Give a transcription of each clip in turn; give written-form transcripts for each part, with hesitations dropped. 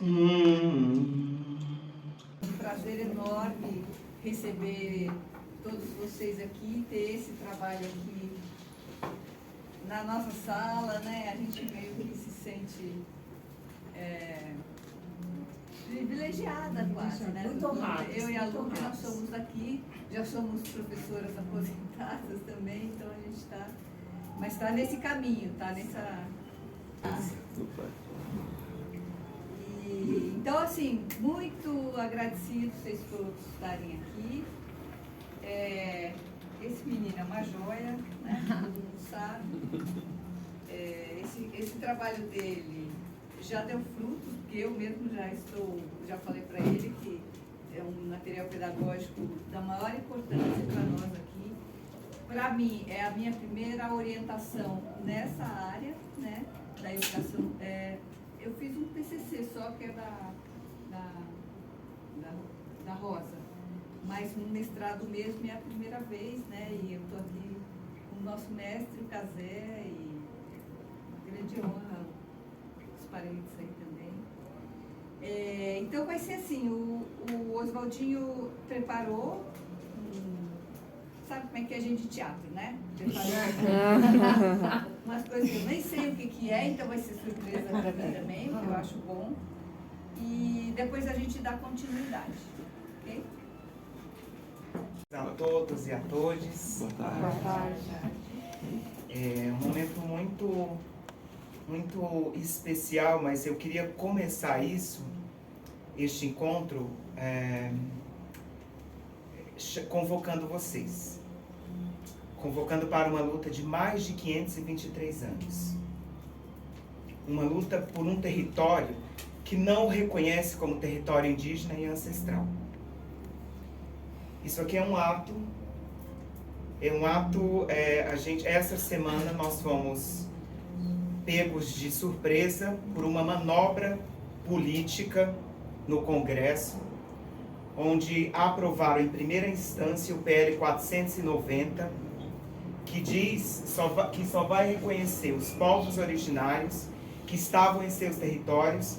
Um prazer enorme receber todos vocês aqui, ter esse trabalho aqui na nossa sala, né? A gente meio que se sente privilegiada quase, né? Muito honrada. Eu e a Lu, nós somos daqui, já somos professoras aposentadas também, então a gente está... Mas está nesse caminho, está nessa... Então, assim, muito agradecido vocês todos estarem aqui. Esse menino é uma joia, né? Todo mundo sabe. Esse trabalho dele já deu frutos, porque eu mesmo já falei para ele que é um material pedagógico da maior importância para nós aqui. Para mim, é a minha primeira orientação nessa área, né, da educação. Eu fiz um TCC só, que é da Rosa, mas no mestrado mesmo é a primeira vez, né, e eu estou aqui com o nosso mestre, o Cazé, e uma grande honra os parentes aí também. Então vai ser assim, o Oswaldinho preparou, sabe como é que é gente de teatro, né? Preparou umas coisas que eu nem sei o que é, então vai ser surpresa para mim também, que eu acho bom. E depois a gente dá continuidade, ok? A todos e a todas. Boa tarde. É um momento muito especial, mas eu queria começar este encontro, convocando vocês. Convocando para uma luta de mais de 523 anos. Uma luta por um território que não reconhece como território indígena e ancestral. Isso aqui é um ato, essa semana nós fomos pegos de surpresa por uma manobra política no Congresso, onde aprovaram em primeira instância o PL 490, que diz que só vai reconhecer os povos originários que estavam em seus territórios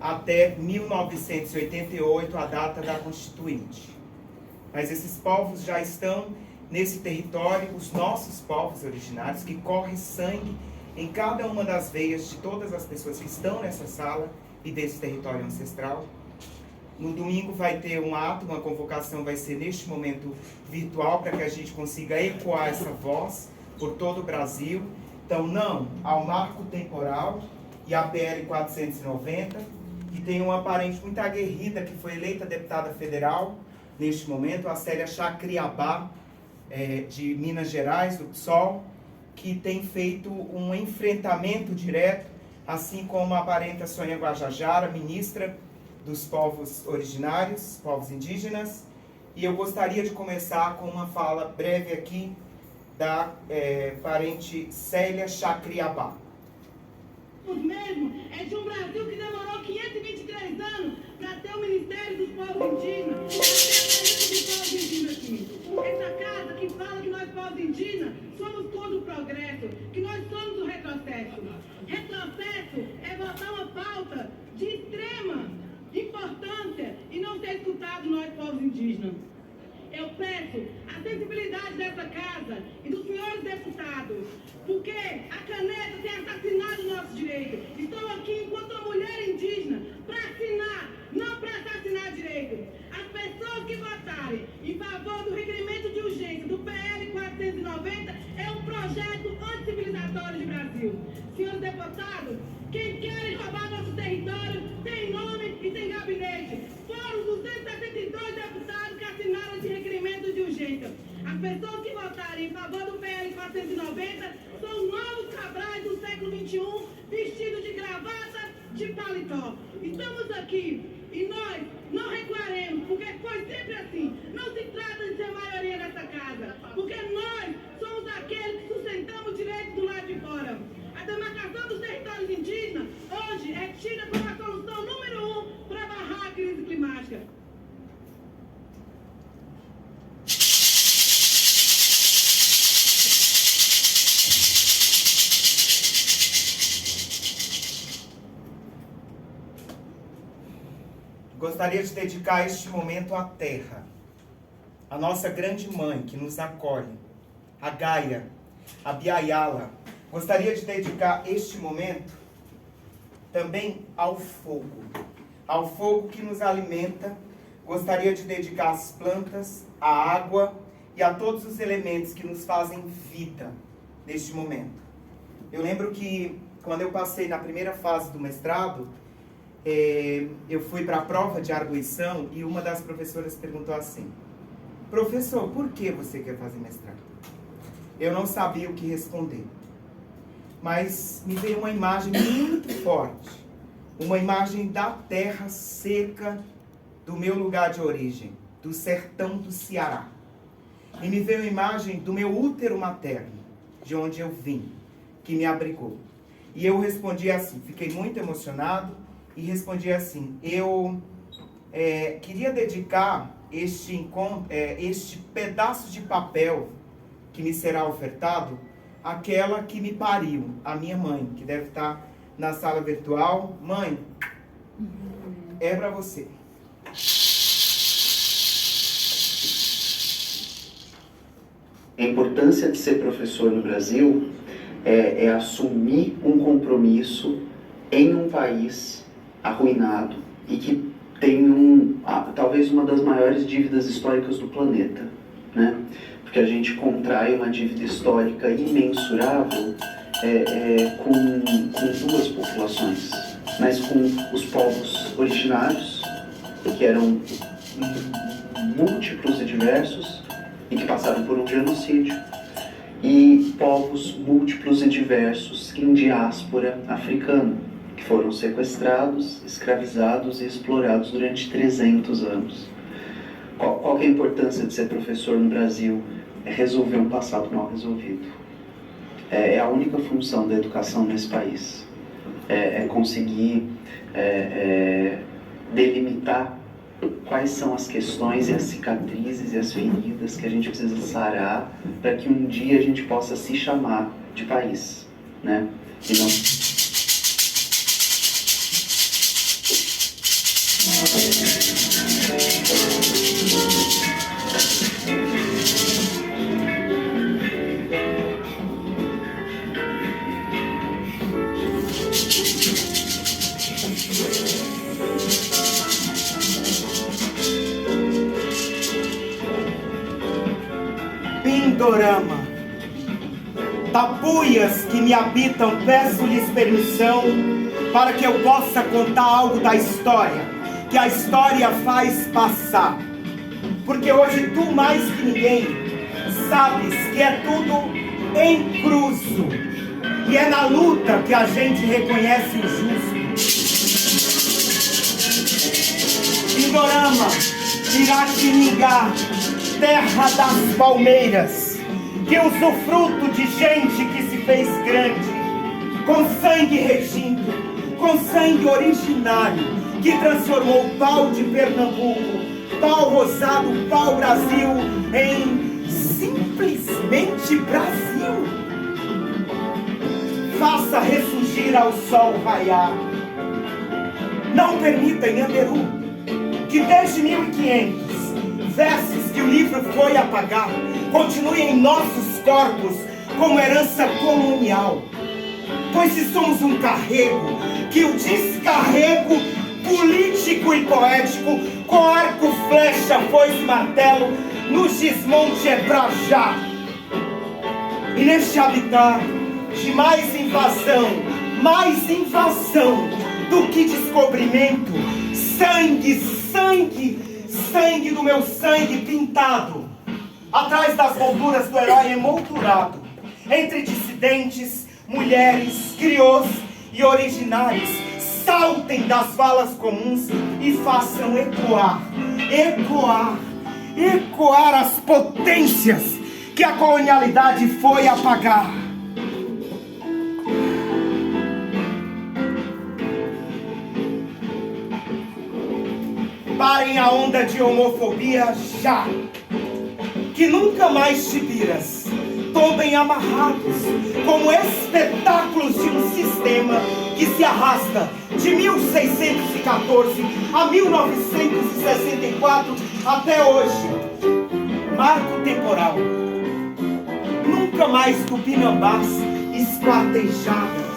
até 1988, a data da Constituinte. Mas esses povos já estão nesse território, os nossos povos originários, que corre sangue em cada uma das veias de todas as pessoas que estão nessa sala e desse território ancestral. No domingo vai ter um ato, uma convocação vai ser neste momento virtual, para que a gente consiga ecoar essa voz por todo o Brasil. Então, não ao marco temporal e à PL 490, e tem uma parente muito aguerrida que foi eleita deputada federal neste momento, a Célia Chacriabá, de Minas Gerais, do PSOL, que tem feito um enfrentamento direto, assim como a parenta Sônia Guajajara, ministra dos povos originários, povos indígenas. E eu gostaria de começar com uma fala breve aqui da parente Célia Chacriabá. Mesmo é de um Brasil que demorou 523 anos para ter o Ministério dos Povos Indígenas, essa casa que fala que nós, povos indígenas, somos contra o progresso, que nós somos o retrocesso. Retrocesso é votar uma pauta de extrema importância e não ser escutado nós, povos indígenas. Eu peço a sensibilidade dessa casa e dos senhores deputados, porque a caneta tem assassinado nossos direitos. Estou aqui enquanto uma mulher indígena para assinar, não para assassinar direitos. As pessoas que votarem em favor do requerimento de urgência do PL 490 é um projeto anticivilizatório de Brasil. Senhores deputados, quem querem roubar nosso território tem nome e tem gabinete. Foram 272 deputados que assinaram esse requerimento de urgência. As pessoas que votarem em favor do PL 490 são novos cabrais do século XXI, vestidos de gravata, de paletó. Estamos aqui e nós não recuaremos, porque foi sempre assim. Não se trata de ser maioria nessa casa, porque nós somos aqueles que sustentamos direitos do lado de fora. A demarcação dos territórios indígenas hoje é tida como a solução número 1 para barrar a crise climática. gostaria de dedicar este momento à terra, a nossa grande mãe que nos acolhe, a Gaia, a Biayala. Gostaria de dedicar este momento também ao fogo que nos alimenta. Gostaria de dedicar às plantas, à água e a todos os elementos que nos fazem vida neste momento. Eu lembro que quando eu passei na primeira fase do mestrado, eu fui para a prova de arguição e uma das professoras perguntou assim: professor, por que você quer fazer mestrado? Eu não sabia o que responder, mas me veio uma imagem muito forte, uma imagem da terra seca do meu lugar de origem, do sertão do Ceará. E me veio a imagem do meu útero materno, de onde eu vim, que me abrigou. E eu respondi assim, fiquei muito emocionado e respondi assim: eu queria dedicar este pedaço de papel que me será ofertado àquela que me pariu, a minha mãe, que deve estar na sala virtual. Mãe, é para você. A importância de ser professor no Brasil é assumir um compromisso em um país arruinado e que tem talvez uma das maiores dívidas históricas do planeta, né? Porque a gente contrai uma dívida histórica imensurável com duas populações, mas com os povos originários, que eram múltiplos e diversos, e que passaram por um genocídio, e povos múltiplos e diversos em diáspora africana, que foram sequestrados, escravizados e explorados durante 300 anos. Qual que é a importância de ser professor no Brasil? É resolver um passado mal resolvido. É a única função da educação nesse país. É conseguir delimitar quais são as questões e as cicatrizes e as feridas que a gente precisa sarar para que um dia a gente possa se chamar de país, né? E não... Pindorama, tapuias que me habitam, peço-lhes permissão para que eu possa contar algo da história, que a história faz passar. Porque hoje tu mais que ninguém sabes que é tudo em cruzo, e é na luta que a gente reconhece o justo. Pindorama, Piratininga, terra das palmeiras, que usufruto de gente que se fez grande, com sangue regindo, com sangue originário, que transformou o pau de Pernambuco, pau rosado, pau Brasil, em simplesmente Brasil. Faça ressurgir ao sol raiar. Não permita em Anderu que desde 1500 versos que o livro foi apagar continuem em nossos corpos como herança colonial. Pois se somos um carrego, que o descarrego político e poético, com arco, flecha, foice e martelo, nos desmonte é pra já. E neste habitat de mais invasão do que descobrimento, sangue do meu sangue pintado, atrás das molduras do herói emoldurado, entre dissidentes, mulheres, criôs e originários, saltem das valas comuns e façam ecoar as potências que a colonialidade foi apagar. Parem a onda de homofobia já, que nunca mais te viras, tombem amarrados como espetáculos de um sistema que se arrasta de 1614 a 1964 até hoje. Marco temporal. Nunca mais tupinambás esquartejadas.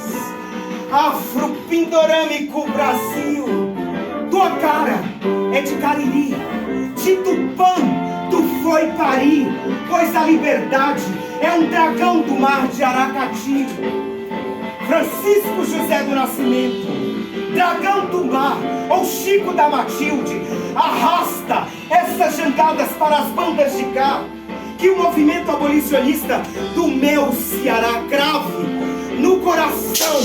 Afro-pindorâmico Brasil, tua cara é de Cariri, de Tupã tu foi parir, pois a liberdade é um dragão do mar de Aracati. Francisco José do Nascimento, dragão do mar, ou Chico da Matilde, arrasta essas jangadas para as bandas de cá, que o movimento abolicionista do meu Ceará crave no coração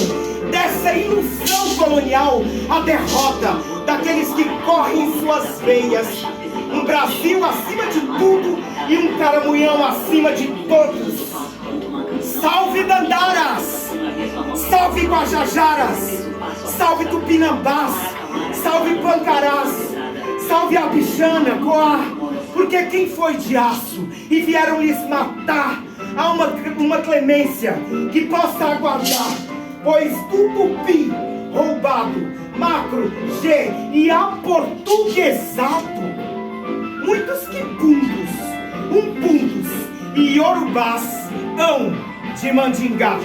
dessa ilusão colonial a derrota daqueles que correm em suas veias. Um Brasil acima de tudo e um caramunhão acima de todos. Salve Dandaras! Salve Guajajaras! Salve Tupinambás! Salve Pancarás! Salve Abixana, Coar! Porque quem foi de aço e vieram lhes matar, há uma clemência que possa aguardar, pois o tupi roubado, macro, G e aportuguesado, muitos quipundos, umpundos e iorubás hão de mandingá.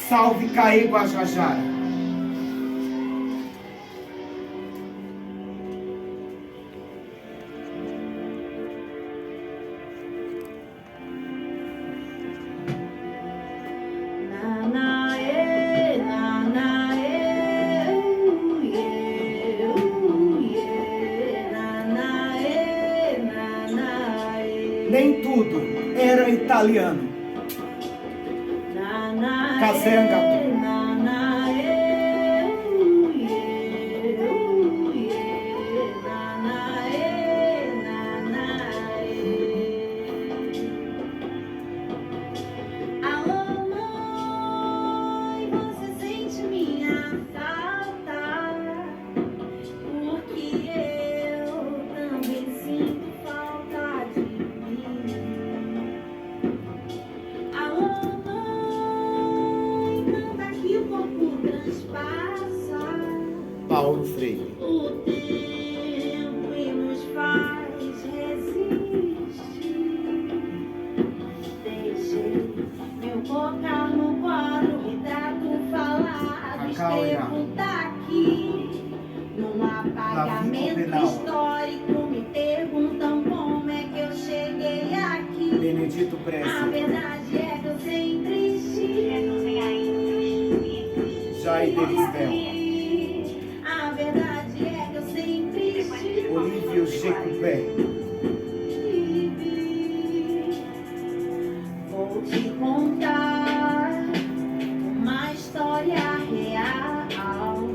Salve Caê Guajajara! Nem tudo era italiano. Cazenga. Paulo Freire. O tempo nos faz resistir. Deixei meu cocar no quadro, retrato falado, escrevo daqui. Num apagamento histórico, me perguntam como é que eu cheguei aqui. Benedito Prestes. A verdade é que eu sempre estive. Jair Delisbel. Olívio Jecupé. Vou te contar uma história real,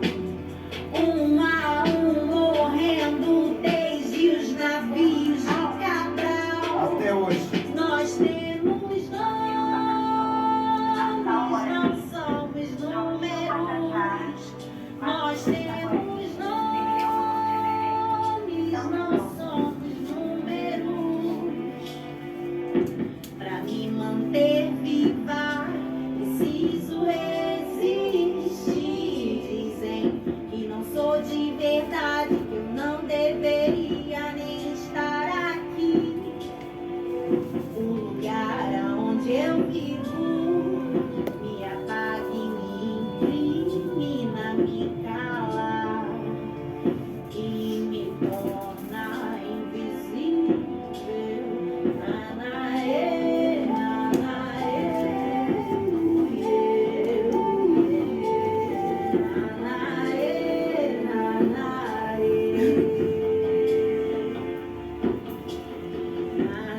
um a um morrendo desde os navios de Cabral. Até hoje. Nós temos nomes, não somos números. Nós temos não somos números. Pra me manter viva, preciso existir. Dizem que não sou de verdade, que eu não deveria nem estar aqui. O lugar onde eu vivo me apaga e me incrimina, me cala e me torna invisível. Anaê, anaê, anaê, anaê,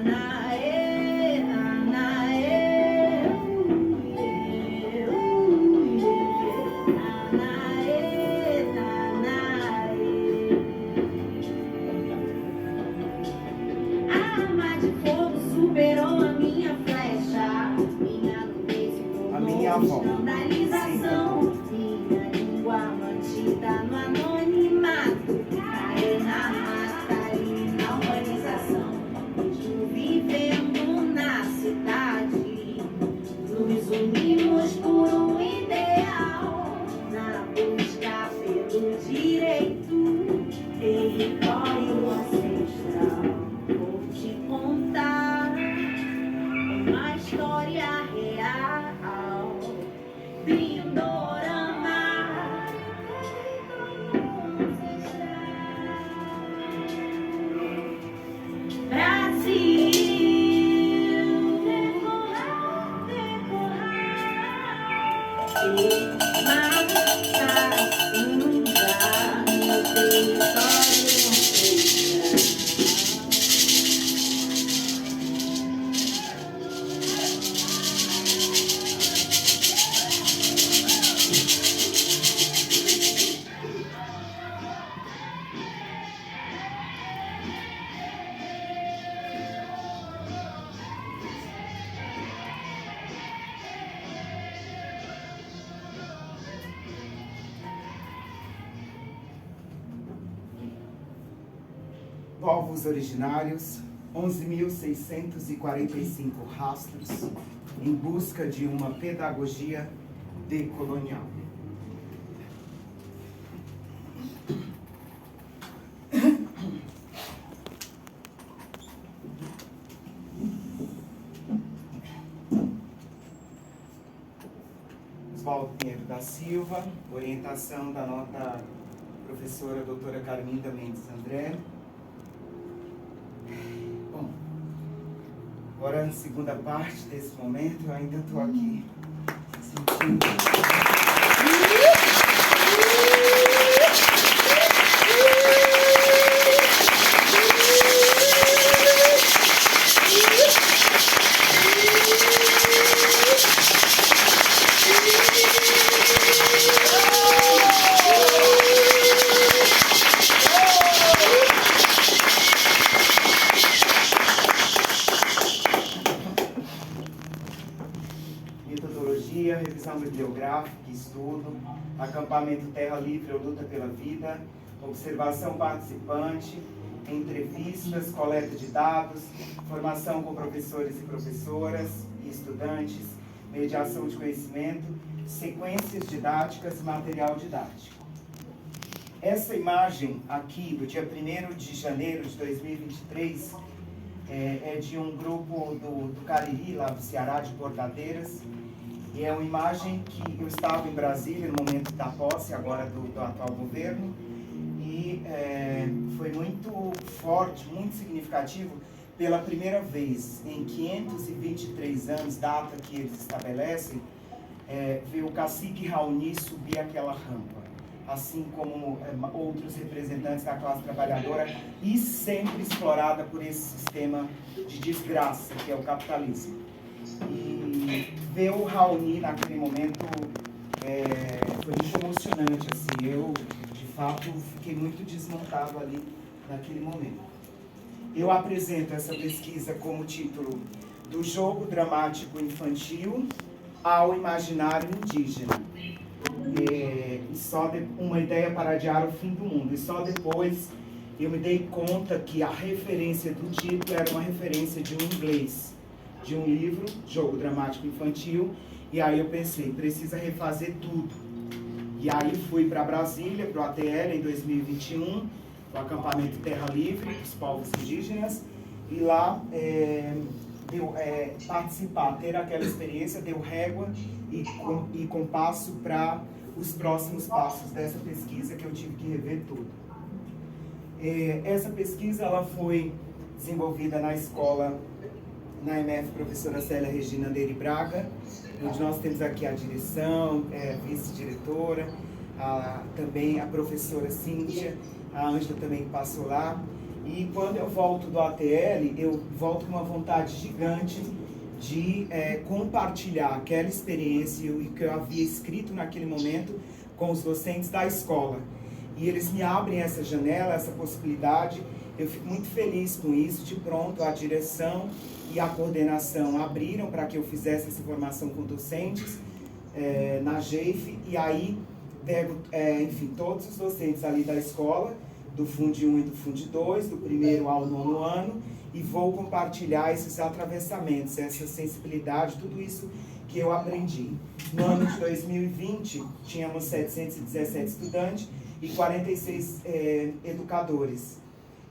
anaê, nascida no anonimato, caiu na mata e na humanização, mesmo vivendo na cidade, nos unimos por um ideal, na busca pelo direito, território ancestral. Vou te contar uma história real, Pindorama, Brasil, decorar, mata, cinza, no território ancestral. Povos originários, 11.645 rastros em busca de uma pedagogia decolonial. Oswaldo Pinheiro da Silva, orientação da nota professora doutora Carminda Mendes André. Bom, agora na segunda parte desse momento, eu ainda estou aqui sentindo... Metodologia, revisão bibliográfica, estudo, acampamento Terra Livre ou Luta pela Vida, observação participante, entrevistas, coleta de dados, formação com professores e professoras e estudantes, mediação de conhecimento, sequências didáticas e material didático. Essa imagem aqui, do dia 1º de janeiro de 2023, é de um grupo do Cariri, lá do Ceará, de Bordadeiras. E é uma imagem que eu estava em Brasília no momento da posse, agora do atual governo, e foi muito forte, muito significativo. Pela primeira vez em 523 anos, data que eles estabelecem, ver o cacique Raoni subir aquela rampa, assim como outros representantes da classe trabalhadora, e sempre explorada por esse sistema de desgraça que é o capitalismo. E ver o Raoni naquele momento foi muito emocionante, assim. Eu, de fato, fiquei muito desmontado ali naquele momento. Eu apresento essa pesquisa como título Do Jogo Dramático Infantil ao Imaginário Indígena. Uma ideia para adiar o fim do mundo. E só depois eu me dei conta que a referência do título era uma referência de um inglês, de um livro, Jogo Dramático Infantil, e aí eu pensei, precisa refazer tudo. E aí fui para Brasília, para o ATL em 2021, o acampamento Terra Livre, dos povos indígenas, e lá participar, ter aquela experiência, deu régua e compasso para os próximos passos dessa pesquisa, que eu tive que rever tudo. Essa pesquisa ela foi desenvolvida na escola, na MF Professora Célia Regina Nery Braga, onde nós temos aqui a direção, vice-diretora, também a professora Cíntia, a Ângela também que passou lá. E quando eu volto do ATL, eu volto com uma vontade gigante de compartilhar aquela experiência que eu havia escrito naquele momento com os docentes da escola. E eles me abrem essa janela, essa possibilidade. Eu fico muito feliz com isso. De pronto, a direção e a coordenação abriram para que eu fizesse essa formação com docentes na GEIF. E aí pego, enfim, todos os docentes ali da escola, do Fundi 1 e do Fundi 2, do primeiro ao 9º ano, e vou compartilhar esses atravessamentos, essa sensibilidade, tudo isso que eu aprendi. No ano de 2020, tínhamos 717 estudantes e 46 educadores.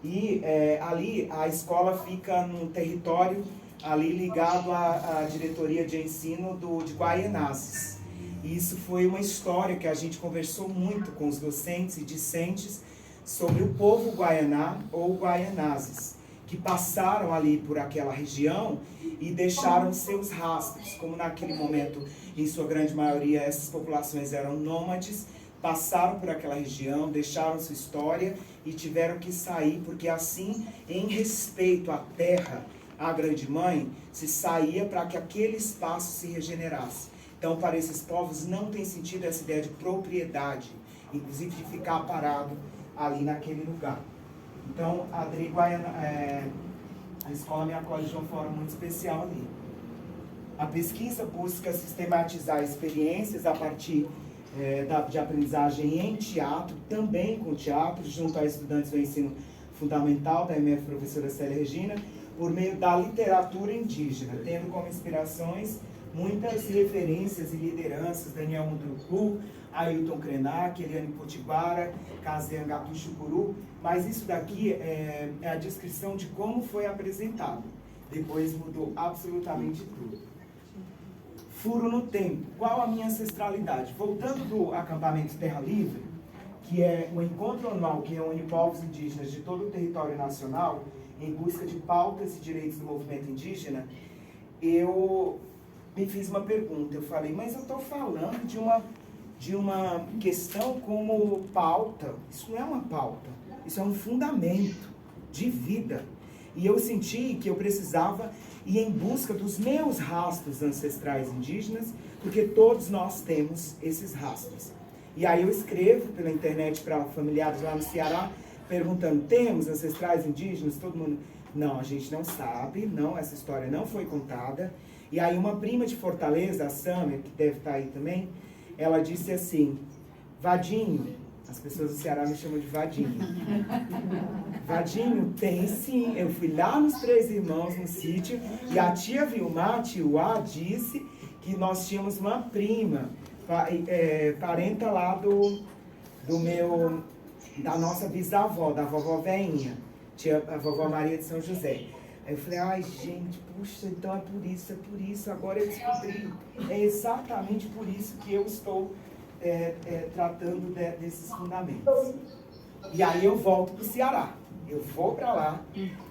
E ali a escola fica num território ali ligado à diretoria de ensino de Guaianazes. E isso foi uma história que a gente conversou muito com os docentes e discentes sobre o povo guaianá ou Guaianazes, que passaram ali por aquela região e deixaram seus rastros, como naquele momento, em sua grande maioria, essas populações eram nômades, passaram por aquela região, deixaram sua história e tiveram que sair, porque assim, em respeito à terra, à Grande Mãe, se saía para que aquele espaço se regenerasse. Então, para esses povos, não tem sentido essa ideia de propriedade, inclusive de ficar parado ali naquele lugar. Então, a escola me acolhe de uma forma muito especial ali. A pesquisa busca sistematizar experiências a partir de aprendizagem em teatro, também com teatro, junto a estudantes do ensino fundamental, da MF professora Célia Regina, por meio da literatura indígena, tendo como inspirações muitas referências e lideranças, Daniel Munduruku, Ailton Krenak, Eliane Potiguara, Kazen Gatu Chucuru, mas isso daqui é a descrição de como foi apresentado. Depois mudou absolutamente tudo. Furo no tempo. Qual a minha ancestralidade? Voltando do acampamento Terra Livre, que é um encontro anual que reúne povos indígenas de todo o território nacional em busca de pautas e direitos do movimento indígena, eu me fiz uma pergunta. Eu falei, mas eu estou falando de uma questão como pauta. Isso não é uma pauta, isso é um fundamento de vida. E eu senti que eu precisava ir em busca dos meus rastros ancestrais indígenas, porque todos nós temos esses rastros. E aí eu escrevo pela internet para familiares lá no Ceará, perguntando, temos ancestrais indígenas? Todo mundo, não, a gente não sabe, não, essa história não foi contada. E aí uma prima de Fortaleza, a Sâmia, que deve estar aí também, ela disse assim, Vadinho, as pessoas do Ceará me chamam de Vadinho. Vadinho, tem sim. Eu fui lá nos Três Irmãos, no sítio, e a tia Vilmar, Tiuá, disse que nós tínhamos uma prima, parenta lá da nossa bisavó, da vovó Veinha, a vovó Maria de São José. Aí eu falei, ai gente, puxa, então é por isso, agora eu descobri. É exatamente por isso que eu estou tratando desses fundamentos. E aí eu volto para o Ceará. Eu vou para lá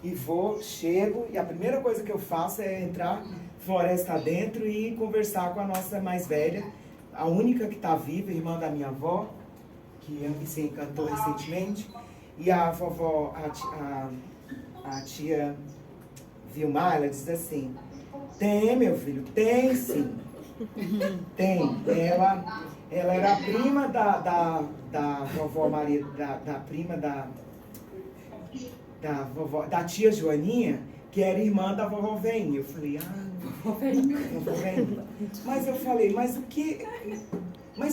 e chego, e a primeira coisa que eu faço é entrar floresta dentro e conversar com a nossa mais velha, a única que está viva, irmã da minha avó, que se encantou recentemente, e a vovó, a tia Vilmar, ela diz assim, tem, meu filho, tem sim, tem. Ela era a prima da vovó Maria, prima da tia Joaninha, que era irmã da vovó Veinha. Eu falei, vovó Veinha. Mas eu falei, mas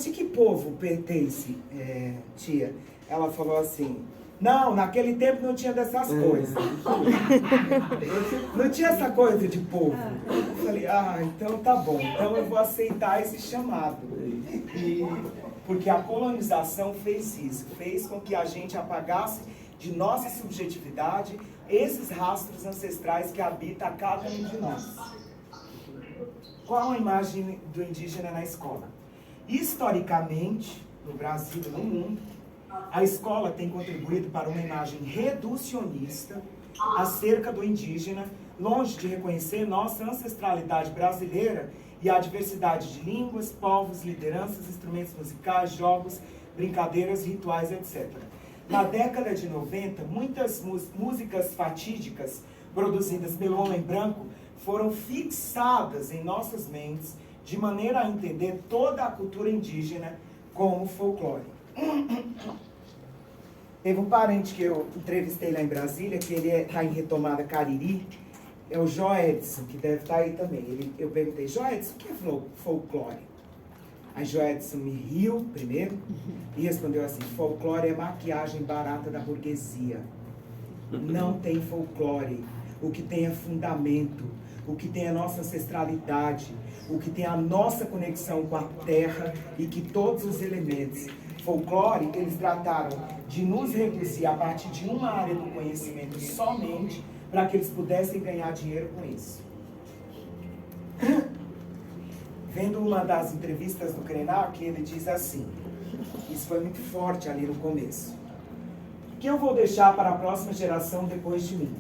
de que povo pertence, tia? Ela falou assim, não, naquele tempo não tinha dessas coisas. Não tinha essa coisa de povo. Eu falei, então tá bom, então eu vou aceitar esse chamado. Porque a colonização fez isso, fez com que a gente apagasse de nossa subjetividade esses rastros ancestrais que habitam a cada um de nós. Qual a imagem do indígena na escola? Historicamente, no Brasil e no mundo, a escola tem contribuído para uma imagem reducionista acerca do indígena, longe de reconhecer nossa ancestralidade brasileira e a diversidade de línguas, povos, lideranças, instrumentos musicais, jogos, brincadeiras, rituais, etc. Na década de 90, muitas músicas fatídicas produzidas pelo homem branco foram fixadas em nossas mentes de maneira a entender toda a cultura indígena como folclore. Teve um parente que eu entrevistei lá em Brasília, que ele está em Retomada Cariri, é o Joedson, que deve estar aí também. Eu perguntei, Joedson, o que é folclore? A Joedson me riu primeiro e respondeu assim: folclore é maquiagem barata da burguesia. Não tem folclore. O que tem é fundamento. O que tem é a nossa ancestralidade. O que tem a nossa conexão com a terra e que todos os elementos. Folclore, eles trataram de nos reduzir a partir de uma área do conhecimento somente para que eles pudessem ganhar dinheiro com isso. Vendo uma das entrevistas do Krenak, ele diz assim, isso foi muito forte ali no começo: o que eu vou deixar para a próxima geração depois de mim?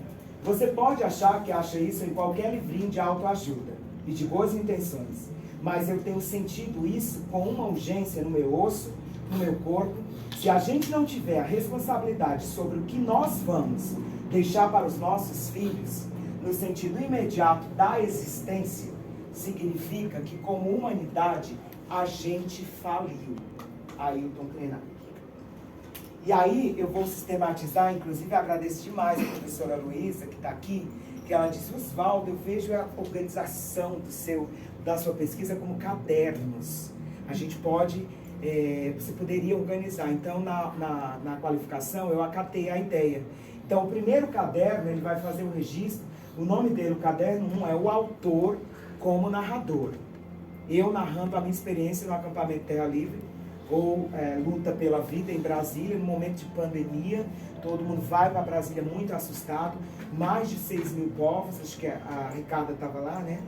Você pode achar que acha isso em qualquer livrinho de autoajuda e de boas intenções, mas eu tenho sentido isso com uma urgência no meu osso, no meu corpo. Se a gente não tiver a responsabilidade sobre o que nós vamos deixar para os nossos filhos, no sentido imediato da existência, significa que como humanidade a gente faliu. Ailton Krenak. E aí eu vou sistematizar, inclusive agradeço demais a professora Luísa que está aqui, que ela disse: Oswaldo, eu vejo a organização da sua pesquisa como cadernos. A gente pode, você poderia organizar. Então na qualificação eu acatei a ideia. Então o primeiro caderno ele vai fazer o registro, o nome dele, o caderno 1, é o autor como narrador. Eu narrando a minha experiência no acampamento Terra Livre, ou luta pela vida em Brasília, no momento de pandemia, todo mundo vai para Brasília muito assustado, mais de 6 mil povos, acho que a Ricarda estava lá, né?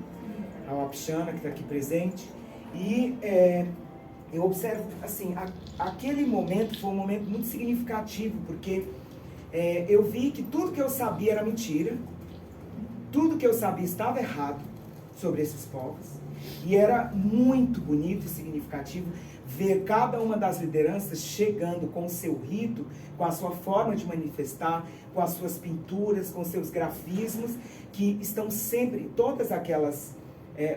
A Wapixana, que está aqui presente, e eu observo, assim, aquele momento foi um momento muito significativo, porque eu vi que tudo que eu sabia era mentira, tudo que eu sabia estava errado sobre esses povos, e era muito bonito e significativo ver cada uma das lideranças chegando com o seu rito, com a sua forma de manifestar, com as suas pinturas, com seus grafismos, que estão sempre, todas aquelas,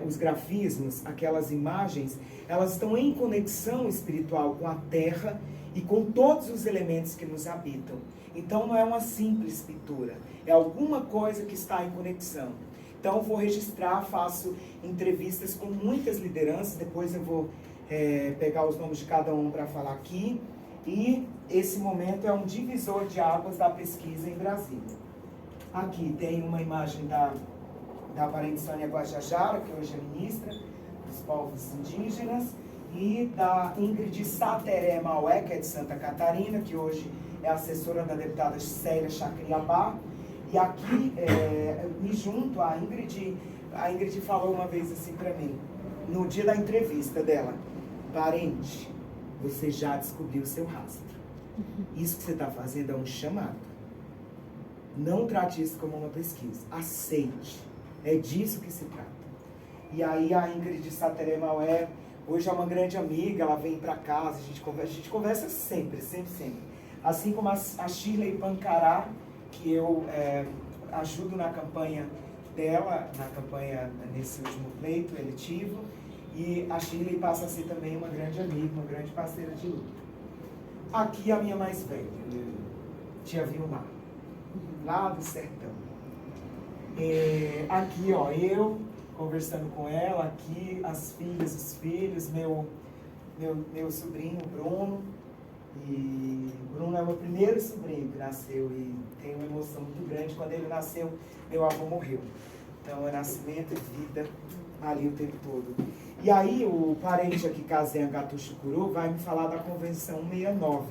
os grafismos, aquelas imagens, elas estão em conexão espiritual com a terra e com todos os elementos que nos habitam. Então não é uma simples pintura, é alguma coisa que está em conexão. Então eu vou registrar, faço entrevistas com muitas lideranças, depois eu vou pegar os nomes de cada um para falar aqui. E esse momento é um divisor de águas da pesquisa em Brasília. Aqui tem uma imagem da parente Sônia Guajajara, que hoje é ministra dos povos indígenas, e da Ingrid Sateré Maué, que é de Santa Catarina, que hoje é assessora da deputada Célia Chacriabá. E aqui me junto a Ingrid. A Ingrid falou uma vez assim para mim, no dia da entrevista dela: parente, você já descobriu o seu rastro. Isso que você está fazendo é um chamado. Não trate isso como uma pesquisa. Aceite. É disso que se trata. E aí a Ingrid Sateré Maué, hoje é uma grande amiga, ela vem para casa, a gente conversa sempre. Assim como a Shirley Pancará, que eu ajudo na campanha dela, nesse último pleito eletivo. E a Shirley passa a ser também uma grande amiga, uma grande parceira de luta. Aqui a minha mais velha, tia Vilmar, lá do sertão. Aqui, ó, eu conversando com ela, aqui as filhas, os filhos, meu sobrinho Bruno. E Bruno é o meu primeiro sobrinho que nasceu e tenho uma emoção muito grande. Quando ele nasceu, meu avô morreu. Então é nascimento e vida ali o tempo todo. E aí o parente aqui, Kazem Gatuxucuru, vai me falar da Convenção 69,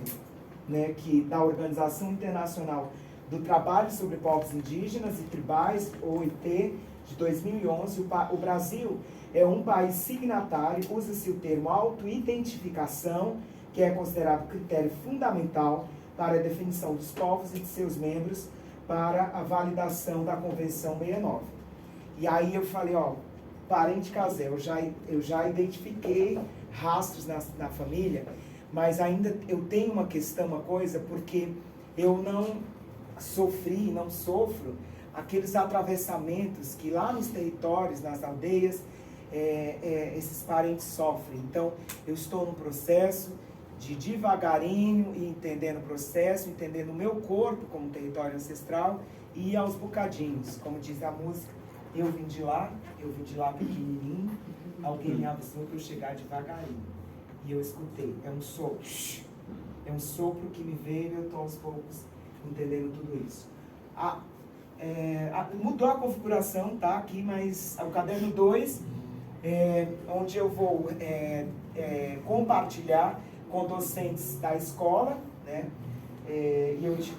né, que da Organização Internacional do Trabalho sobre Povos Indígenas e Tribais, OIT, de 2011. O Brasil é um país signatário, usa-se o termo autoidentificação, que é considerado critério fundamental para a definição dos povos e de seus membros para a validação da Convenção 69. E aí eu falei, ó, parente Casé, eu já identifiquei rastros na família, mas ainda eu tenho uma questão, uma coisa, porque eu não sofro aqueles atravessamentos que lá nos territórios, nas aldeias, esses parentes sofrem. Então, eu estou num processo de devagarinho e entendendo o processo, entendendo o meu corpo como território ancestral e aos bocadinhos, como diz a música, eu vim de lá pequenininho, alguém me avisou para eu chegar devagarinho. E eu escutei, é um sopro. É um sopro que me veio e eu estou aos poucos entendendo tudo isso. Mudou a configuração, tá? Aqui, mas o caderno 2, onde eu vou compartilhar com docentes da escola, né?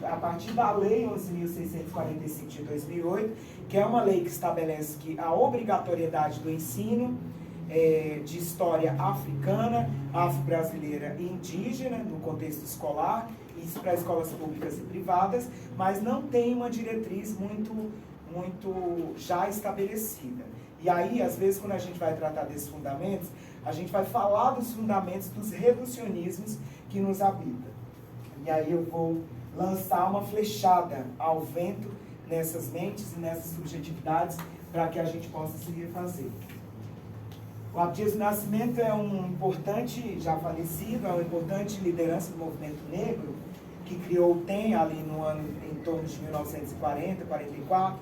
A partir da Lei 11.645 de 2008, que é uma lei que estabelece que a obrigatoriedade do ensino de história africana, afro-brasileira e indígena, no contexto escolar, isso para escolas públicas e privadas, mas não tem uma diretriz muito já estabelecida. E aí, às vezes, quando a gente vai tratar desses fundamentos, a gente vai falar dos fundamentos dos reducionismos que nos habitam. E aí eu vou lançar uma flechada ao vento nessas mentes e nessas subjetividades para que a gente possa se refazer. O Abdias do Nascimento é um importante, já falecido, é uma importante liderança do movimento negro, que criou o TEM ali no ano em torno de 1940, 44,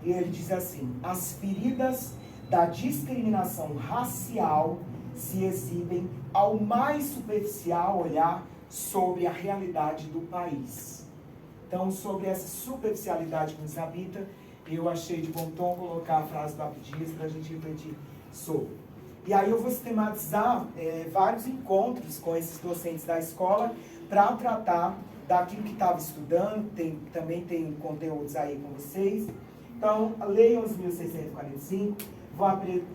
e ele diz assim: as feridas da discriminação racial se exibem ao mais superficial olhar sobre a realidade do país. Então, sobre essa superficialidade que nos habita, eu achei de bom tom colocar a frase do Abdias para a gente refletir sobre. E aí eu vou sistematizar vários encontros com esses docentes da escola para tratar daquilo que estava estudando, também tem conteúdos aí com vocês. Então, a Lei 11.645, vou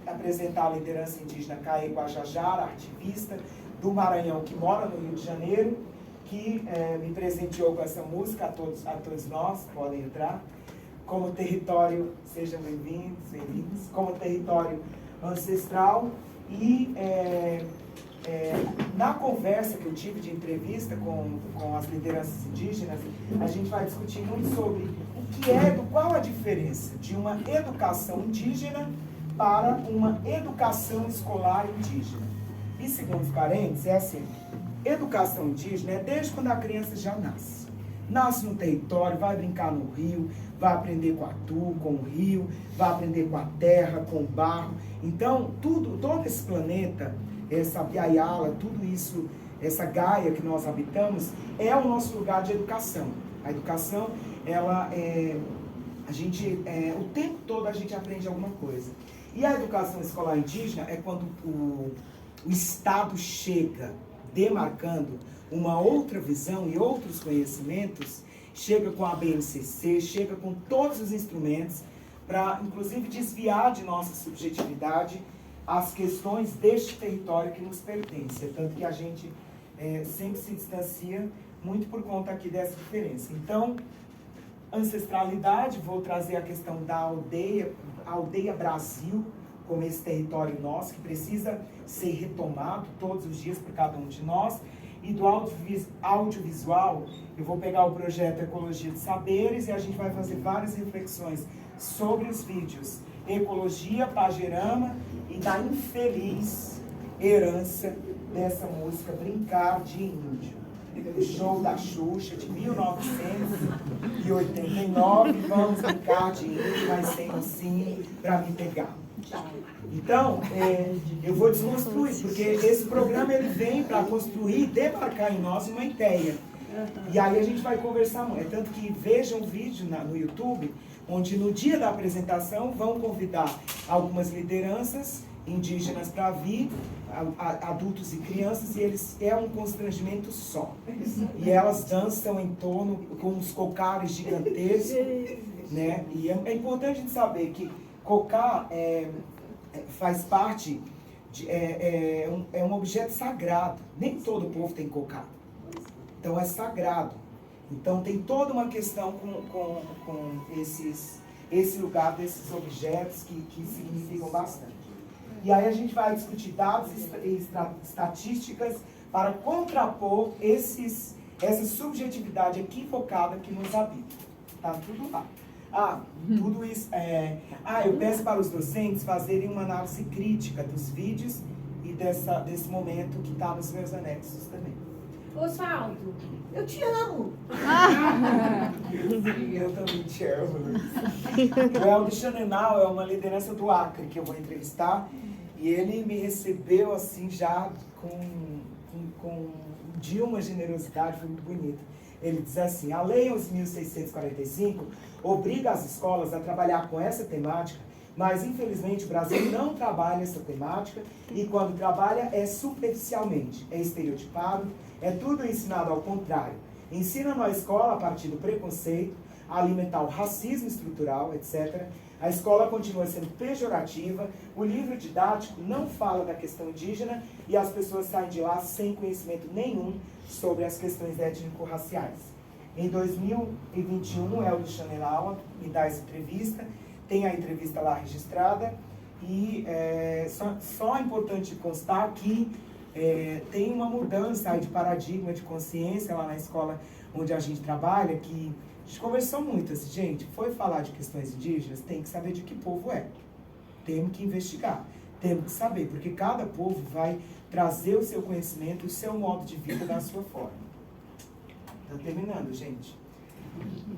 apresentar a liderança indígena Caê Guajajara, ativista do Maranhão, que mora no Rio de Janeiro, que me presenteou com essa música, a todos nós, podem entrar, como território, sejam bem-vindos, como território ancestral. E na conversa que eu tive de entrevista com as lideranças indígenas, a gente vai discutir muito sobre qual a diferença de uma educação indígena para uma educação escolar indígena. E segundo os parentes, é assim: educação indígena é desde quando a criança já nasce. Nasce no território, vai brincar no rio, vai aprender com a com o rio, vai aprender com a terra, com o barro. Então, todo esse planeta, essa Biayala, tudo isso, essa Gaia que nós habitamos, é o nosso lugar de educação. A educação, o tempo todo a gente aprende alguma coisa. E a educação escolar indígena é quando o Estado chega demarcando uma outra visão e outros conhecimentos, chega com a BNCC, chega com todos os instrumentos para, inclusive, desviar de nossa subjetividade as questões deste território que nos pertence. Tanto que a gente sempre se distancia muito por conta aqui dessa diferença. Então, ancestralidade, vou trazer a questão da aldeia Brasil, como esse território nosso, que precisa ser retomado todos os dias por cada um de nós. E do audiovisual, eu vou pegar o projeto Ecologia de Saberes e a gente vai fazer várias reflexões sobre os vídeos Ecologia, Pajerama e da infeliz herança dessa música Brincar de Índio. O show da Xuxa de 1989, vamos brincar de índio, mas sem ursinho pra me pegar. Então, eu vou desconstruir, porque esse programa ele vem para construir, demarcar em nós uma ideia. E aí a gente vai conversar muito. Tanto que vejam um vídeo no YouTube, onde no dia da apresentação vão convidar algumas lideranças indígenas para vir, adultos e crianças, e é um constrangimento só. E elas dançam em torno com os cocares gigantescos, né? E é importante a gente saber que cocar faz parte, é um objeto sagrado. Nem todo povo tem cocar. Então é sagrado. Então tem toda uma questão com esse lugar desses objetos que significam bastante. E aí a gente vai discutir dados e estatísticas para contrapor essa subjetividade equivocada que nos habita. Tá tudo lá. Tudo isso eu peço para os docentes fazerem uma análise crítica dos vídeos e desse momento que está nos meus anexos também. Osvaldo, eu te amo. Eu também te amo, Luiz. O Eldo Xanenal é uma liderança do Acre que eu vou entrevistar e ele me recebeu assim já com de uma generosidade, foi muito bonito. Ele diz assim: a Lei 11.645 obriga as escolas a trabalhar com essa temática, mas infelizmente o Brasil não trabalha essa temática e quando trabalha é superficialmente, é estereotipado, é tudo ensinado ao contrário. Ensina na escola a partir do preconceito, a alimentar o racismo estrutural, etc. A escola continua sendo pejorativa, o livro didático não fala da questão indígena e as pessoas saem de lá sem conhecimento nenhum sobre as questões étnico-raciais. Em 2021, Eldo Chanelaua me dá essa entrevista, tem a entrevista lá registrada e só é importante constar que tem uma mudança aí de paradigma, de consciência lá na escola onde a gente trabalha, que a gente conversou muito assim, gente, foi falar de questões indígenas, tem que saber de que povo é. Temos que investigar, temos que saber, porque cada povo vai trazer o seu conhecimento, o seu modo de vida da sua forma. Tá terminando, gente.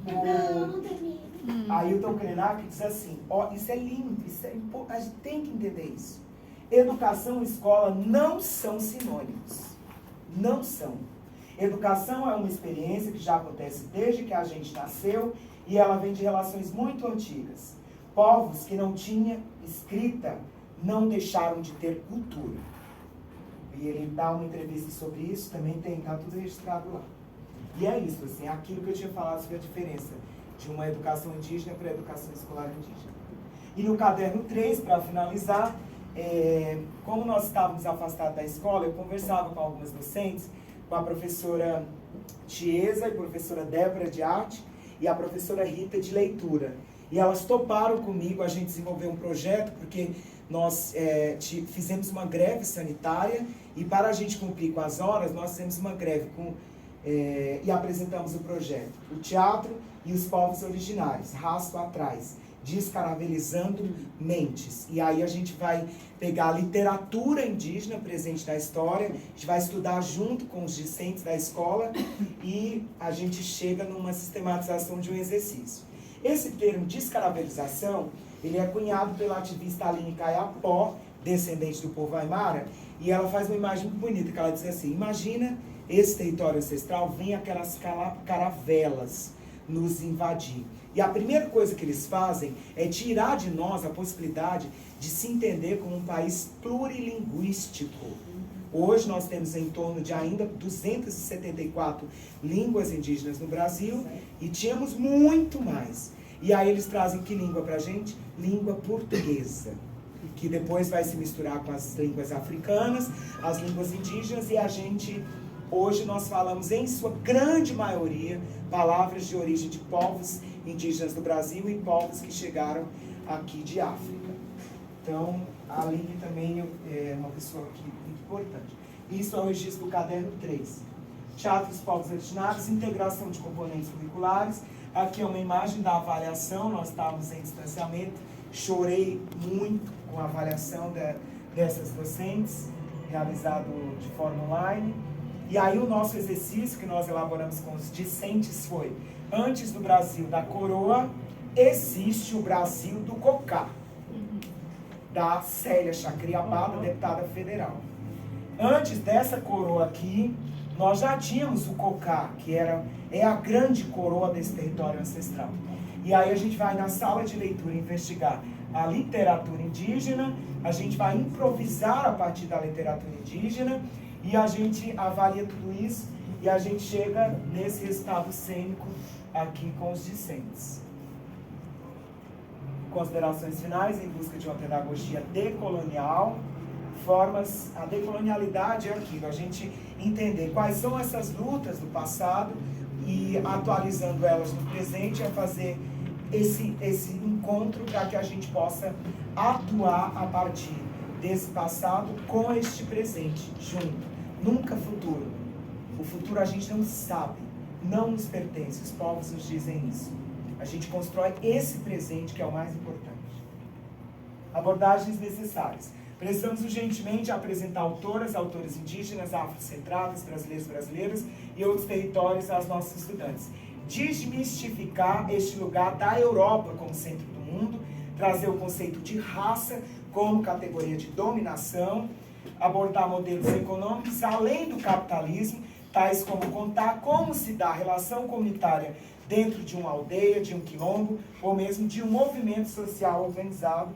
Não termina. Ailton Krenak diz assim, ó, isso é lindo, a gente tem que entender isso. Educação e escola não são sinônimos. Não são. Educação é uma experiência que já acontece desde que a gente nasceu e ela vem de relações muito antigas. Povos que não tinham escrita não deixaram de ter cultura. E ele dá uma entrevista sobre isso, também está tudo registrado lá. E é isso, assim, aquilo que eu tinha falado sobre a diferença de uma educação indígena para a educação escolar indígena. E no caderno 3, para finalizar, como nós estávamos afastados da escola, eu conversava com algumas docentes, com a professora Tiesa e a professora Débora de arte e a professora Rita de leitura. E elas toparam comigo a gente desenvolver um projeto, porque nós fizemos uma greve sanitária e para a gente cumprir com as horas, nós fizemos uma greve e apresentamos o projeto. O teatro e os povos originários, Rastro Atrás, descaravelizando mentes. E aí a gente vai pegar a literatura indígena presente na história, a gente vai estudar junto com os discentes da escola e a gente chega numa sistematização de um exercício. Esse termo descaravelização, ele é cunhado pela ativista Aline Caiapó, descendente do povo Aimara, e ela faz uma imagem muito bonita, que ela diz assim, imagina esse território ancestral, vem aquelas caravelas nos invadir. E a primeira coisa que eles fazem é tirar de nós a possibilidade de se entender como um país plurilinguístico. Hoje nós temos em torno de ainda 274 línguas indígenas no Brasil e tínhamos muito mais. E aí eles trazem que língua pra gente? Língua portuguesa, que depois vai se misturar com as línguas africanas, as línguas indígenas e a gente... Hoje nós falamos, em sua grande maioria, palavras de origem de povos indígenas do Brasil e povos que chegaram aqui de África. Então, a Aline também é uma pessoa aqui muito importante. Isso é o registro do caderno 3. Teatro dos povos originários, integração de componentes curriculares. Aqui é uma imagem da avaliação, nós estávamos em distanciamento. Chorei muito com a avaliação dessas docentes, realizado de forma online. E aí o nosso exercício que nós elaboramos com os discentes foi, antes do Brasil da coroa, existe o Brasil do cocá, da Célia Chacriabá, deputada federal. Antes dessa coroa aqui, nós já tínhamos o cocá, que é a grande coroa desse território ancestral. E aí a gente vai na sala de leitura investigar a literatura indígena, a gente vai improvisar a partir da literatura indígena, e a gente avalia tudo isso e a gente chega nesse resultado cênico aqui com os discentes. Considerações finais em busca de uma pedagogia decolonial. A decolonialidade é aquilo, a gente entender quais são essas lutas do passado e atualizando elas no presente é fazer esse encontro para que a gente possa atuar a partir desse passado com este presente, junto. Nunca futuro. O futuro a gente não sabe, não nos pertence, os povos nos dizem isso. A gente constrói esse presente que é o mais importante. Abordagens necessárias. Precisamos urgentemente apresentar autoras, autores indígenas, afrocentradas, brasileiras e outros territórios aos nossos estudantes. Desmistificar este lugar da Europa como centro do mundo, trazer o conceito de raça como categoria de dominação, abordar modelos econômicos além do capitalismo, tais como contar como se dá a relação comunitária dentro de uma aldeia, de um quilombo, ou mesmo de um movimento social organizado,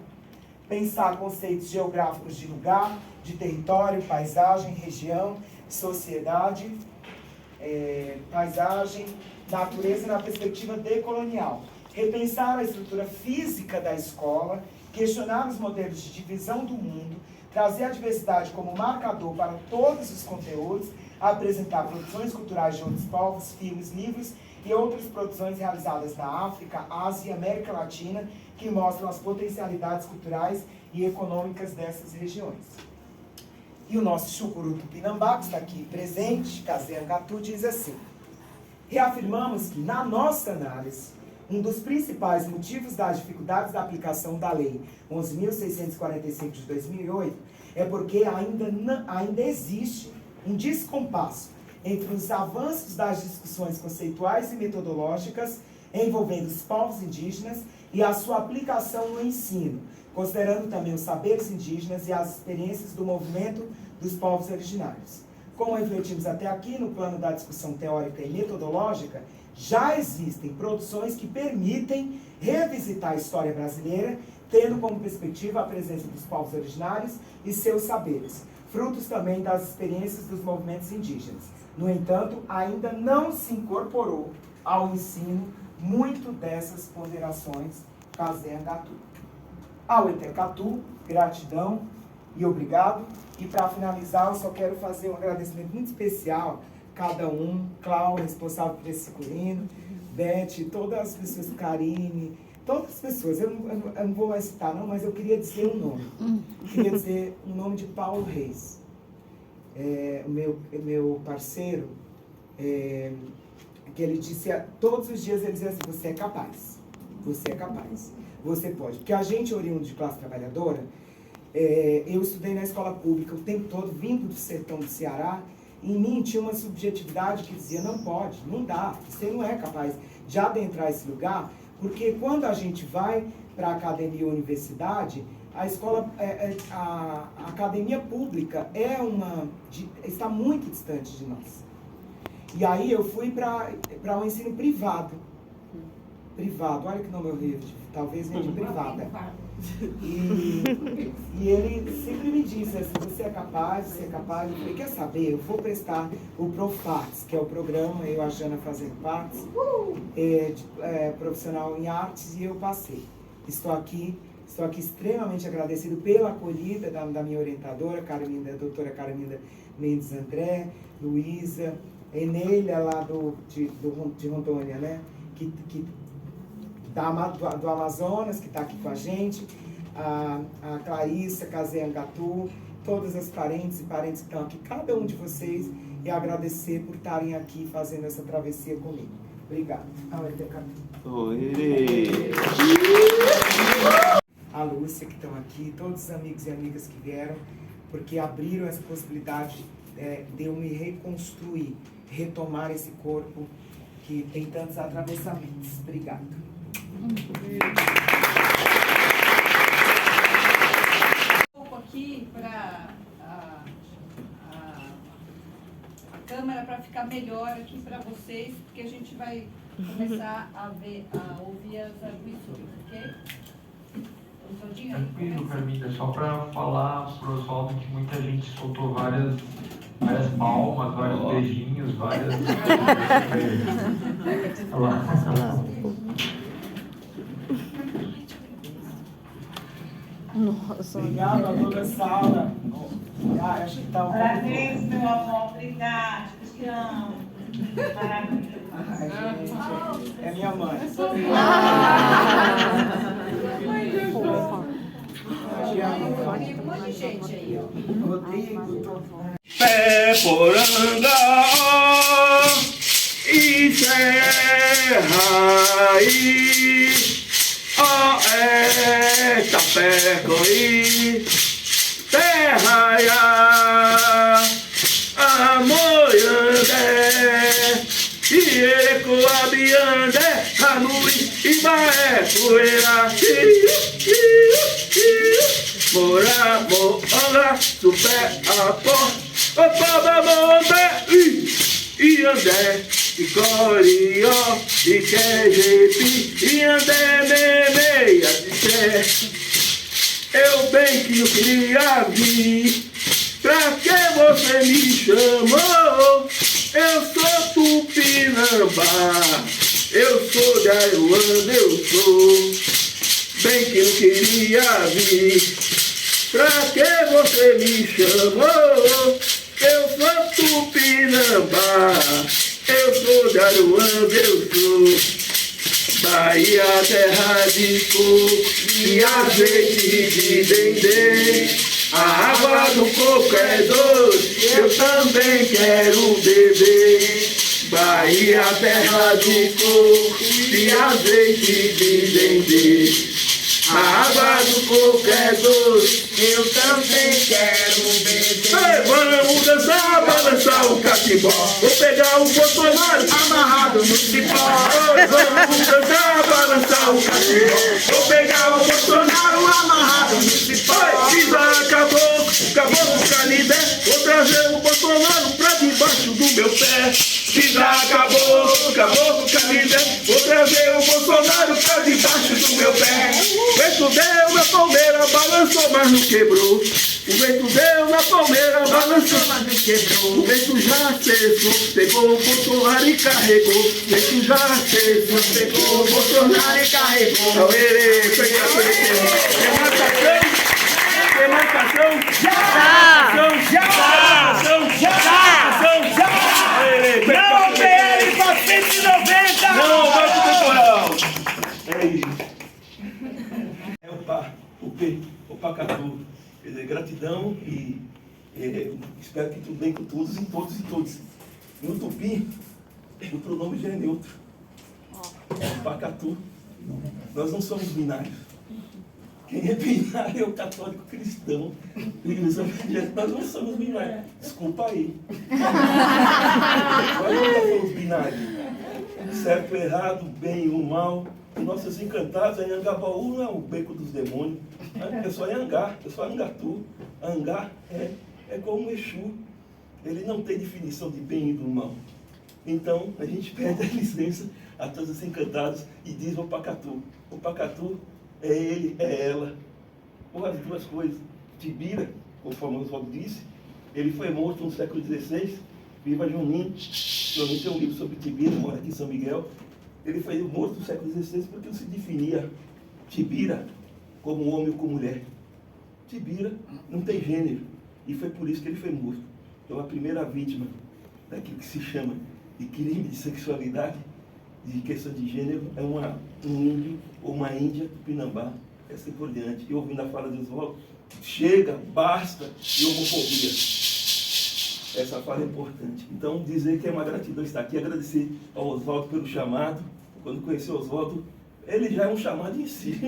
pensar conceitos geográficos de lugar, de território, paisagem, região, sociedade, paisagem, natureza na perspectiva decolonial, repensar a estrutura física da escola, questionar os modelos de divisão do mundo, trazer a diversidade como marcador para todos os conteúdos, apresentar produções culturais de outros povos, filmes, livros e outras produções realizadas na África, Ásia e América Latina que mostram as potencialidades culturais e econômicas dessas regiões. E o nosso Chucuru Tupinambá, que está aqui presente, Kazeangatu, diz assim: reafirmamos que, na nossa análise, um dos principais motivos das dificuldades da aplicação da Lei 11.645 de 2008 é porque ainda existe um descompasso entre os avanços das discussões conceituais e metodológicas envolvendo os povos indígenas e a sua aplicação no ensino, considerando também os saberes indígenas e as experiências do movimento dos povos originários. Como refletimos até aqui no plano da discussão teórica e metodológica, já existem produções que permitem revisitar a história brasileira, tendo como perspectiva a presença dos povos originários e seus saberes, frutos também das experiências dos movimentos indígenas. No entanto, ainda não se incorporou ao ensino muito dessas ponderações Kazeangatu. Ao Etecatu, gratidão e obrigado. E para finalizar, eu só quero fazer um agradecimento muito especial a cada um, Cláudio, responsável por esse figurino, Beth, todas as pessoas, Karine, todas as pessoas, eu não vou mais citar não, mas eu queria dizer um nome. Queria dizer o nome de Paulo Reis, o meu parceiro, que ele disse, todos os dias ele dizia assim: você é capaz, você pode. Porque a gente, oriundo de classe trabalhadora, eu estudei na escola pública o tempo todo, vindo do sertão do Ceará, e em mim tinha uma subjetividade que dizia: não pode, não dá, você não é capaz de adentrar esse lugar, porque quando a gente vai para a academia ou universidade, a escola, a academia pública está muito distante de nós. E aí eu fui para o ensino privado. Olha que nome horrível, talvez nem de privada. E ele sempre me disse assim: você é capaz. Eu falei: quer saber, eu vou prestar o Profarts, que é o programa, eu e a Jana fazendo partes, profissional em artes, e eu passei. Estou aqui extremamente agradecido pela acolhida da minha orientadora, a doutora Carolina Mendes André, Luísa, Enélia lá de Rondônia, né? Do Amazonas, que está aqui com a gente, a Clarissa, Kazeangatu, todas as parentes e parentes que estão aqui, cada um de vocês, e agradecer por estarem aqui fazendo essa travessia comigo. Obrigado. A Lúcia, que estão aqui, todos os amigos e amigas que vieram, porque abriram essa possibilidade de eu me reconstruir, retomar esse corpo que tem tantos atravessamentos. Obrigado. Um pouco aqui para a câmera, para ficar melhor aqui para vocês, porque a gente vai começar a ouvir as arguições, ok? Tranquilo, Carmina, só para falar para o Oswaldo que muita gente soltou várias palmas, vários beijinhos, várias... Nossa. Obrigado a toda a sala. Acho que tá um Parabéns, meu amor. Obrigada. Te amo. Maravilha. Ai, gente, é minha mãe. Tem um monte de gente aí, ó. Rodrigo, Pé poranga e serra e tapé coi terra ya amoyande e Ecoabiandé, Anui, Ibaé, Poeira, Mora, Moanga, Super, Apó, Opa, Monte, Iandé, Icorió, Iquejepi, Iandé, Memeia, eu bem que não queria vir. Pra que você me chamou? Eu sou Tupinambá, eu sou de Aruanda, eu sou. Bem que não queria vir. Pra que você me chamou? Eu sou Tupinambá, eu sou de Aruanda, eu sou. Bahia, terra de coco e azeite de dendê. A água do coco é doce, eu também quero beber. Bahia, terra de coco e azeite de dendê. A água do coco é doce, eu também quero beber. Ei, vamos dançar, balançar o catimbó. Vou pegar o Bolsonaro amarrado no cipó. Oi, vamos dançar, balançar o catimbó. Vou pegar o Bolsonaro amarrado no cipó. Pisa, caboclo, canidé. Vou trazer o Bolsonaro pra debaixo do meu pé. Pisa, caboclo, canidé. Vou trazer o Bolsonaro pra debaixo do meu pé. O vento deu na palmeira, balançou, mas não quebrou. O vento deu na palmeira, balançou, mas não quebrou. O vento já cessou, pegou o Bolsonaro e carregou. O vento já cessou, pegou o Bolsonaro e carregou. Tem marcação? Não, PL pra 190! Não, Banco Temporal! O Pacatu. Quer dizer, gratidão e espero que tudo bem com todos e todos e todos. No Tupi, o pronome já é neutro. Pacatu. Nós não somos binários. Quem é binário é o católico cristão. Nós não somos binários. Desculpa aí. Nós não somos binários. Certo, errado, bem ou mal. Os nossos encantados, Anhangabaú não é o beco dos demônios. É só Anhangá, é só Angatu. Angá é como um Exu. Ele não tem definição de bem e do mal. Então, a gente pede a licença a todos os encantados e diz o Pacatu. O Pacatu é ele, é ela. Ou as duas coisas. Tibira, conforme o Oswaldo disse, ele foi morto no século XVI. Viva Juninho. Juninho tem um livro sobre Tibira, mora aqui em São Miguel. Ele foi morto no século XVI porque não se definia Tibira como homem ou como mulher. Tibira não tem gênero. E foi por isso que ele foi morto. Então a primeira vítima daquilo que se chama de crime de sexualidade, de questão de gênero, é um índio ou uma índia Tupinambá, assim por diante. E ouvindo a fala de Oswaldo, chega, basta de homofobia. Essa fala é importante. Então, dizer que é uma gratidão estar aqui, agradecer ao Oswaldo pelo chamado. Quando conheci o Oswaldo, ele já é um chamado em si.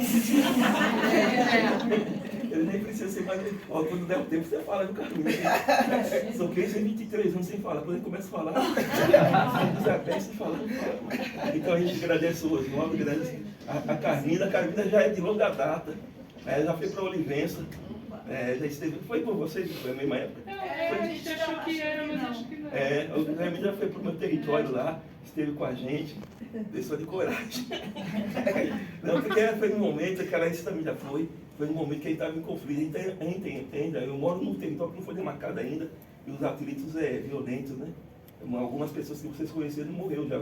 Ele nem precisa ser mais... Ó, quando der o tempo, você fala do caminho. São 15 e 23 anos sem falar. Quando ele começa a falar, você fala. Então, a gente agradece o Oswaldo, agradece a Carmina. A Carmina já é de longa data. Já foi para a Olivença. Já esteve... Foi com vocês? Foi a mesma época? A gente achou que era, mas acho que não. O Carmina já foi para o meu território lá. Esteve com a gente. Pessoa de coragem. Não, porque foi um momento que isso também já foi um momento que a gente estava em conflito. A gente entende, eu moro num território que não foi demarcado ainda, e os atritos violentos, né? Algumas pessoas que vocês conheceram morreram já.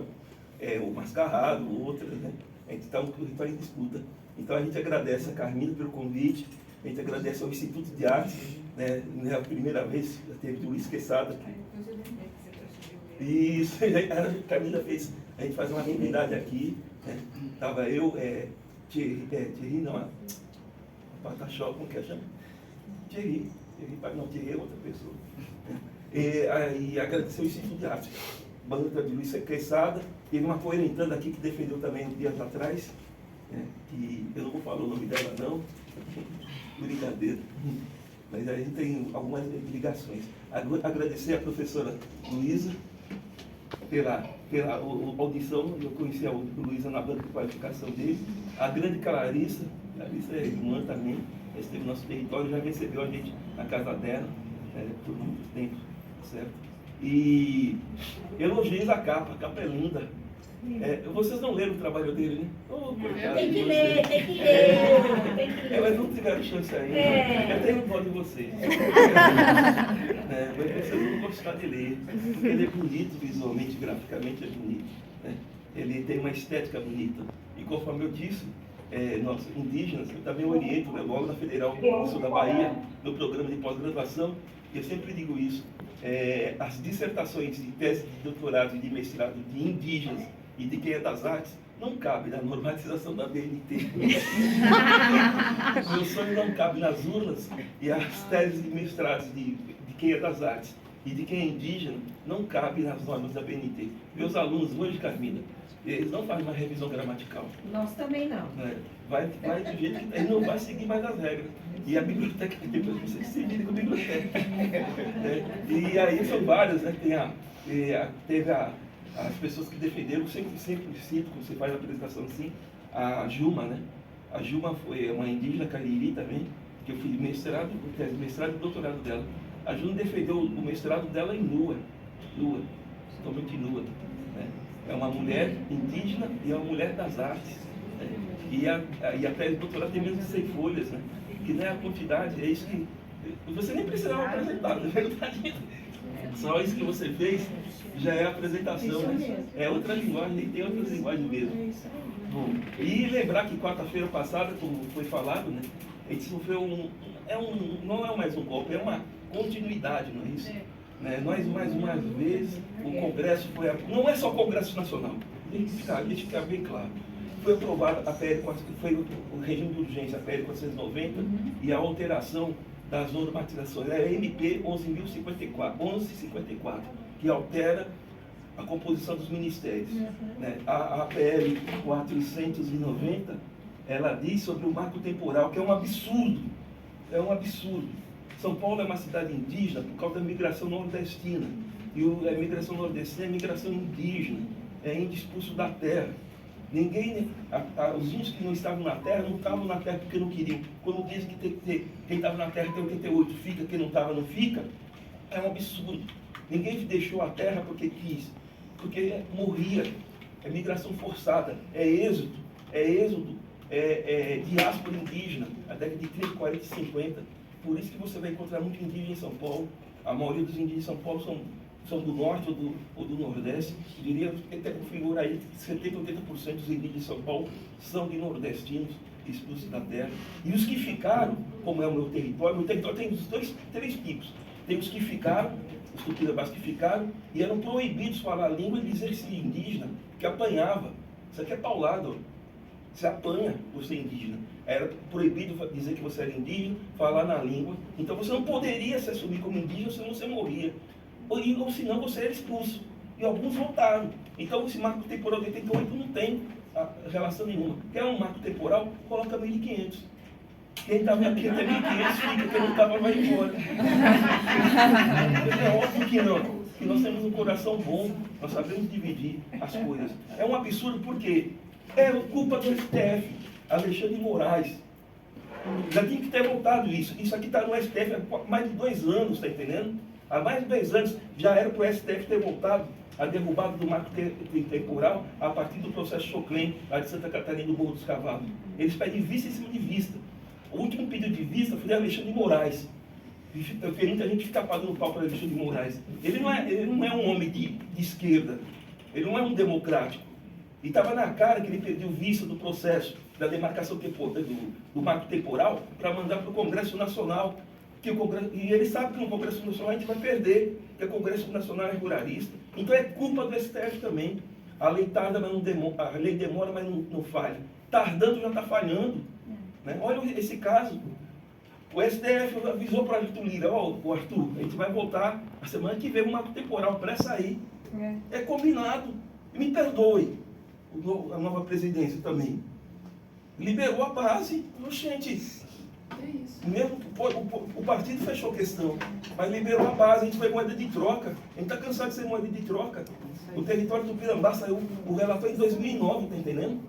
O Mascarrado, outras, né? A gente está no território em disputa. Então a gente agradece a Carmina pelo convite, a gente agradece ao Instituto de Artes, né? Não é a primeira vez, já teve o Luiz Quesada aqui. Isso, a Carmina fez, a gente faz uma atividade aqui, né? Tava eu, Thierry não, a Pataxó, como que é chama? Thierry é outra pessoa. E agradecer o Instituto de Arte, banda de Luiz Quesada, teve uma poeira entrando aqui que defendeu também dias atrás, né? Que eu não vou falar o nome dela não, brincadeira, mas a gente tem algumas ligações. Agradecer a professora Luísa, pela audição, eu conheci o Luiz na banca de qualificação dele, a grande Clarissa é irmã também, esteve no nosso território, já recebeu a gente na casa dela, por muito tempo, certo? E elogios a capa é linda. Vocês não leram o trabalho dele, né? Oh, coitado, tem que ler, tem que ler. Mas não tiveram chance ainda. Eu tenho dó de vocês. Mas vocês vão gostar de ler. Ele é bonito visualmente, graficamente é bonito. Ele tem uma estética bonita. E conforme eu disse, nós indígenas, eu também oriento, logo na Federal do Sul da Bahia, no programa de pós-graduação, eu sempre digo isso. As dissertações de tese de doutorado e de mestrado de indígenas e de quem é das artes não cabe na normatização da BNT. Meu sonho não cabe nas urnas, e as teses de mestrado de quem é das artes e de quem é indígena não cabe nas normas da BNT. Meus alunos hoje, Carmina, eles não fazem mais revisão gramatical. Nós também não. Vai do jeito que ele não vai seguir mais as regras. E a biblioteca, depois você se vira com a biblioteca. E aí são várias, né? Teve as pessoas que defenderam, sempre cito, quando você faz a apresentação assim, a Juma, né? A Juma foi uma indígena cariri também, que eu fiz mestrado e doutorado dela. A Juma defendeu o mestrado dela em nua, totalmente nua. Né? É uma mulher indígena e é uma mulher das artes. Né? E a tese de doutorado tem menos de 100 folhas, né? Que não é a quantidade, é isso que... Você nem precisava apresentar, na verdade. Só isso que você fez já é a apresentação. Né? É outra linguagem, tem outras linguagens mesmo. Bom, e lembrar que quarta-feira passada, como foi falado, né? A gente sofreu não é mais um golpe, é uma continuidade, não é isso? Né? Nós, mais uma vez, o Congresso foi... Não é só o Congresso Nacional, deixa ficar bem claro. Foi aprovada a PL, foi o regime de urgência, a PL 490, e a alteração das normatizações, a MP 11.054, que altera a composição dos ministérios. Né? A PL 490, ela diz sobre o marco temporal, que é um absurdo. É um absurdo. São Paulo é uma cidade indígena por causa da migração nordestina. E a migração nordestina é migração indígena, é índio expulso da terra. Os índios que não estavam na terra, não estavam na terra porque não queriam. Quando dizem que tem que ter, quem estava na terra tem 88, fica, quem não estava não fica, é um absurdo. Ninguém deixou a terra porque quis, porque morria. É migração forçada, é êxodo, diáspora indígena, a década de 30, 40 e 50. Por isso que você vai encontrar muito indígena em São Paulo. A maioria dos indígenas em São Paulo são do norte ou do nordeste. Eu diria que até configura aí que 70, 80% dos indígenas de São Paulo são de nordestinos expulsos da terra. E os que ficaram, como é o meu território tem os três tipos. Tem os que ficaram, os tupinambás que ficaram, e eram proibidos falar a língua e dizer-se indígena, que apanhava. Isso aqui é paulado. Você apanha por ser indígena. Era proibido dizer que você era indígena, falar na língua. Então você não poderia se assumir como indígena, senão você morria. Ou senão você era expulso. E alguns voltaram. Então esse marco temporal de 88 não tem relação nenhuma. Quer um marco temporal? Coloca 1.500. Quem estava aqui até 1.500 fica, quem não estava vai embora. É óbvio que não. Que nós temos um coração bom, nós sabemos dividir as coisas. É um absurdo porque é culpa do STF, Alexandre de Moraes. Já tinha que ter voltado isso. Isso aqui está no STF há mais de 2 anos, está entendendo? Há mais de 2 anos já era para o STF ter voltado a derrubada do marco temporal a partir do processo Choclen, lá de Santa Catarina, do Morro dos Cavalos. Eles pedem vista em cima de vista. O último pedido de vista foi de Alexandre de Moraes. A gente fica pagando pau para Alexandre de Moraes. Ele não é um homem de esquerda. Ele não é um democrático. E estava na cara que ele perdeu vista do processo da demarcação do marco temporal para mandar para o Congresso Nacional. E ele sabe que no Congresso Nacional a gente vai perder, porque o Congresso Nacional é ruralista. Então é culpa do STF também. A lei tarda, mas não demora, a lei demora, mas não falha. Tardando já está falhando. Né? Olha esse caso. O STF avisou para o Arthur Lira, o Arthur, a gente vai voltar a semana que vem um marco temporal para sair. É combinado. Me perdoe, a nova presidência também. Liberou a base. Gente, mesmo o partido fechou questão, mas liberou a base, a gente foi moeda de troca. A gente está cansado de ser moeda de troca. O território do Tupinambá saiu o relatório em 2009, tá entendendo?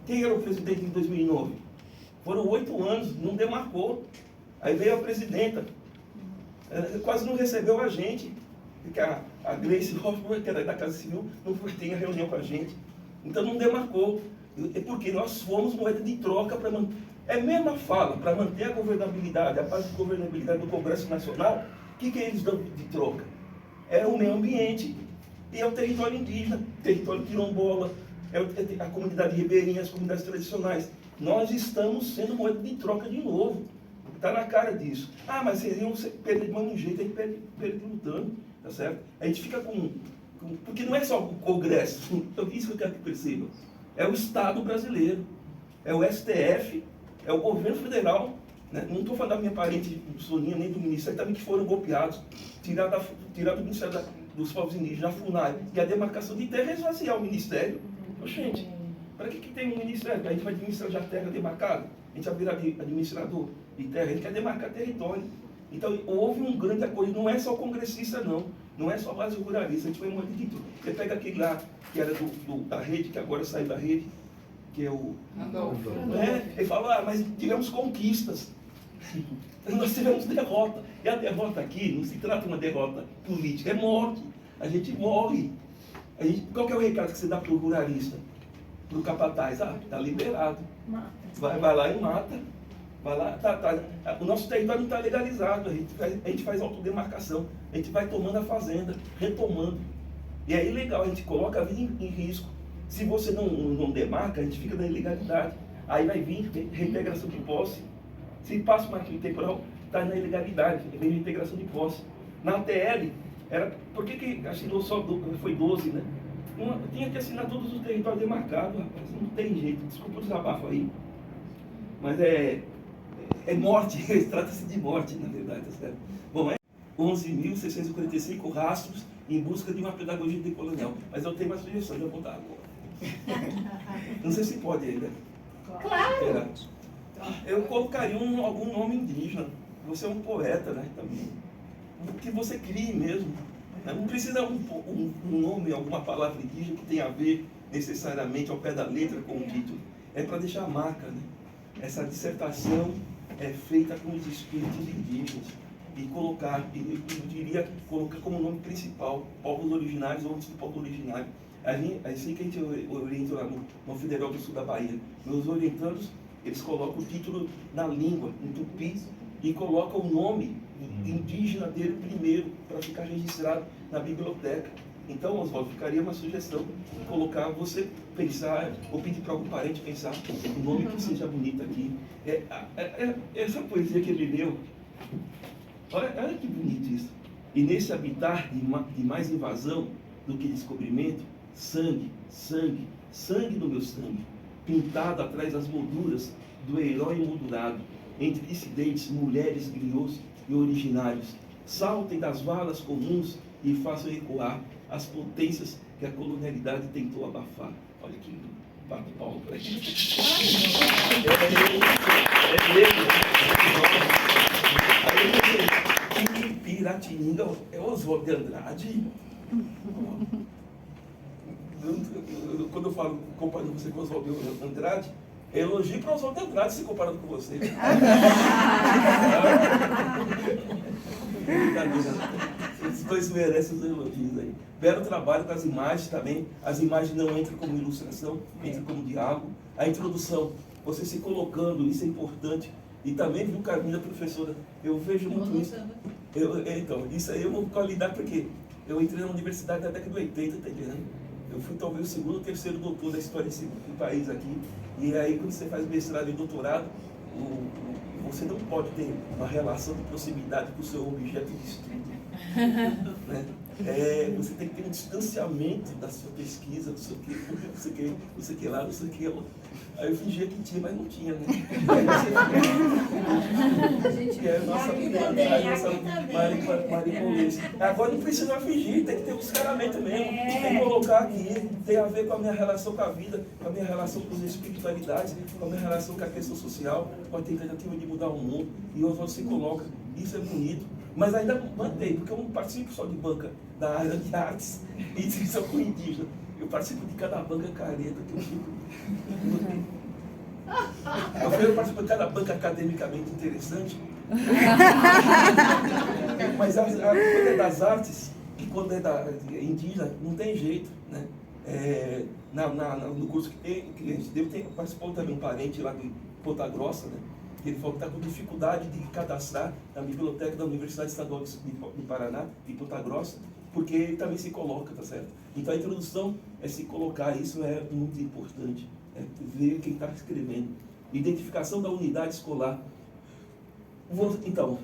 Quem era o presidente em 2009? Foram 8 anos, não demarcou. Aí veio a presidenta, quase não recebeu a gente, porque a Gleice Hoffmann, que era da Casa Civil, não foi ter a reunião com a gente. Então não demarcou. É porque nós fomos moeda de troca para manter. É a mesma fala, para manter a governabilidade, a paz de governabilidade do Congresso Nacional, o que eles dão de troca? É o meio ambiente e é o território indígena, território quilombola, é a comunidade ribeirinha, as comunidades tradicionais. Nós estamos sendo moeda de troca de novo. Está na cara disso. Ah, mas vocês iam perder de mesmo jeito, a gente perde lutando, tá certo? A gente fica com... Porque não é só o Congresso, isso que eu quero que percebam. É o Estado brasileiro, é o STF, é o governo federal. Né? Não estou falando da minha parente Soninha, nem do Ministério, também que foram golpeados, tirados do Ministério dos Povos Indígenas, da FUNAI, e a demarcação de terra é esvaziar o Ministério. Então, gente, para que tem um Ministério? A gente vai administrar já terra demarcada? A gente vai virar administrador de terra, a gente quer demarcar território. Então, houve um grande acordo, não é só congressista, não é só base ruralista, a gente foi um monte de tudo. Você pega aquele lá, que era da rede, que agora saiu da rede, que é o... ele fala, mas tivemos conquistas, nós tivemos derrota. E a derrota aqui não se trata de uma derrota política, é morte. A gente morre. Qual que é o recado que você dá para o ruralista? Para o capataz? Ah, está liberado. Vai lá e mata. Vai lá, o nosso território não está legalizado, a gente faz autodemarcação, a gente vai tomando a fazenda, retomando. E é ilegal, a gente coloca a vida em risco. Se você não demarca, a gente fica na ilegalidade. Aí vai vir reintegração de posse. Se passa uma marco temporal, está na ilegalidade, vem reintegração de posse. Na ATL, por que assinou só foi 12, né? Tinha que assinar todos os territórios demarcados, rapaz, não tem jeito, desculpa o desabafo aí. Mas é morte, trata-se de morte, na verdade, tá certo? Bom, 11.645 rastros em busca de uma pedagogia decolonial. Mas eu tenho uma sugestão de apontar agora. Não sei se pode ainda. Claro! Eu colocaria algum nome indígena. Você é um poeta, né, também. Que você crie mesmo. Não precisa um nome, alguma palavra indígena que tenha a ver necessariamente ao pé da letra com o título. É para deixar a marca, né? Essa dissertação é feita com os espíritos indígenas e eu diria, colocar como nome principal povos originários ou antes do povo originário. Assim que a gente orienta lá no Federal do Sul da Bahia, meus orientandos, eles colocam o título na língua, em tupi, e colocam o nome indígena dele primeiro, para ficar registrado na biblioteca. Então, Oswaldo, ficaria uma sugestão de colocar, você pensar, ou pedir para algum parente pensar um nome que seja bonito aqui. Essa poesia que ele leu, olha que bonito isso. E nesse habitar de mais invasão do que descobrimento, sangue, sangue, sangue do meu sangue, pintado atrás das molduras do herói emoldurado, entre dissidentes, mulheres, griots e originários, saltem das valas comuns e façam recuar as potências que a colonialidade tentou abafar. Olha que lindo. Bate palma para gente. Aí Piratininga é Oswaldo de Andrade. Quando eu falo, comparando você com Oswaldo de Andrade, é elogio para Oswaldo de Andrade se comparando com você. Os dois merecem os elogios aí. Belo trabalho com as imagens também. As imagens não entram como ilustração, entram como diálogo. A introdução, você se colocando, isso é importante. E também, viu, Carminha, professora, eu vejo muito isso. Então, isso aí eu vou validar porque eu entrei na universidade na década de 80, tá entendendo? Eu fui talvez o segundo ou terceiro doutor da história desse país aqui. E aí, quando você faz mestrado e doutorado, você não pode ter uma relação de proximidade com o seu objeto de estudo. Né? Você tem que ter um distanciamento da sua pesquisa, não sei o que, não sei o que lá, não sei o que lá. Aí eu fingia que tinha, mas não tinha, né? Agora não precisa fingir, tem que ter um descaramento mesmo. Tem que colocar aqui, tem a ver com a minha relação com a vida, com a minha relação com as espiritualidades, com a minha relação com a questão social, com a tentativa de mudar o mundo. E o Oswaldo se coloca, isso é bonito. Mas ainda mantém, porque eu não participo só de banca da área de artes e de inscrição com indígena. Eu participo de cada banca careta que eu fico. Eu participo de cada banca academicamente interessante. Mas quando é das artes e quando é da indígena, não tem jeito, né? No curso que a gente deu, participou também um parente lá de Ponta Grossa, né? Ele falou que está com dificuldade de cadastrar na biblioteca da Universidade Estadual do Paraná, de Ponta Grossa, porque ele também se coloca, tá certo? Então a introdução é se colocar, isso é muito importante, ver quem está escrevendo. Identificação da unidade escolar. Então,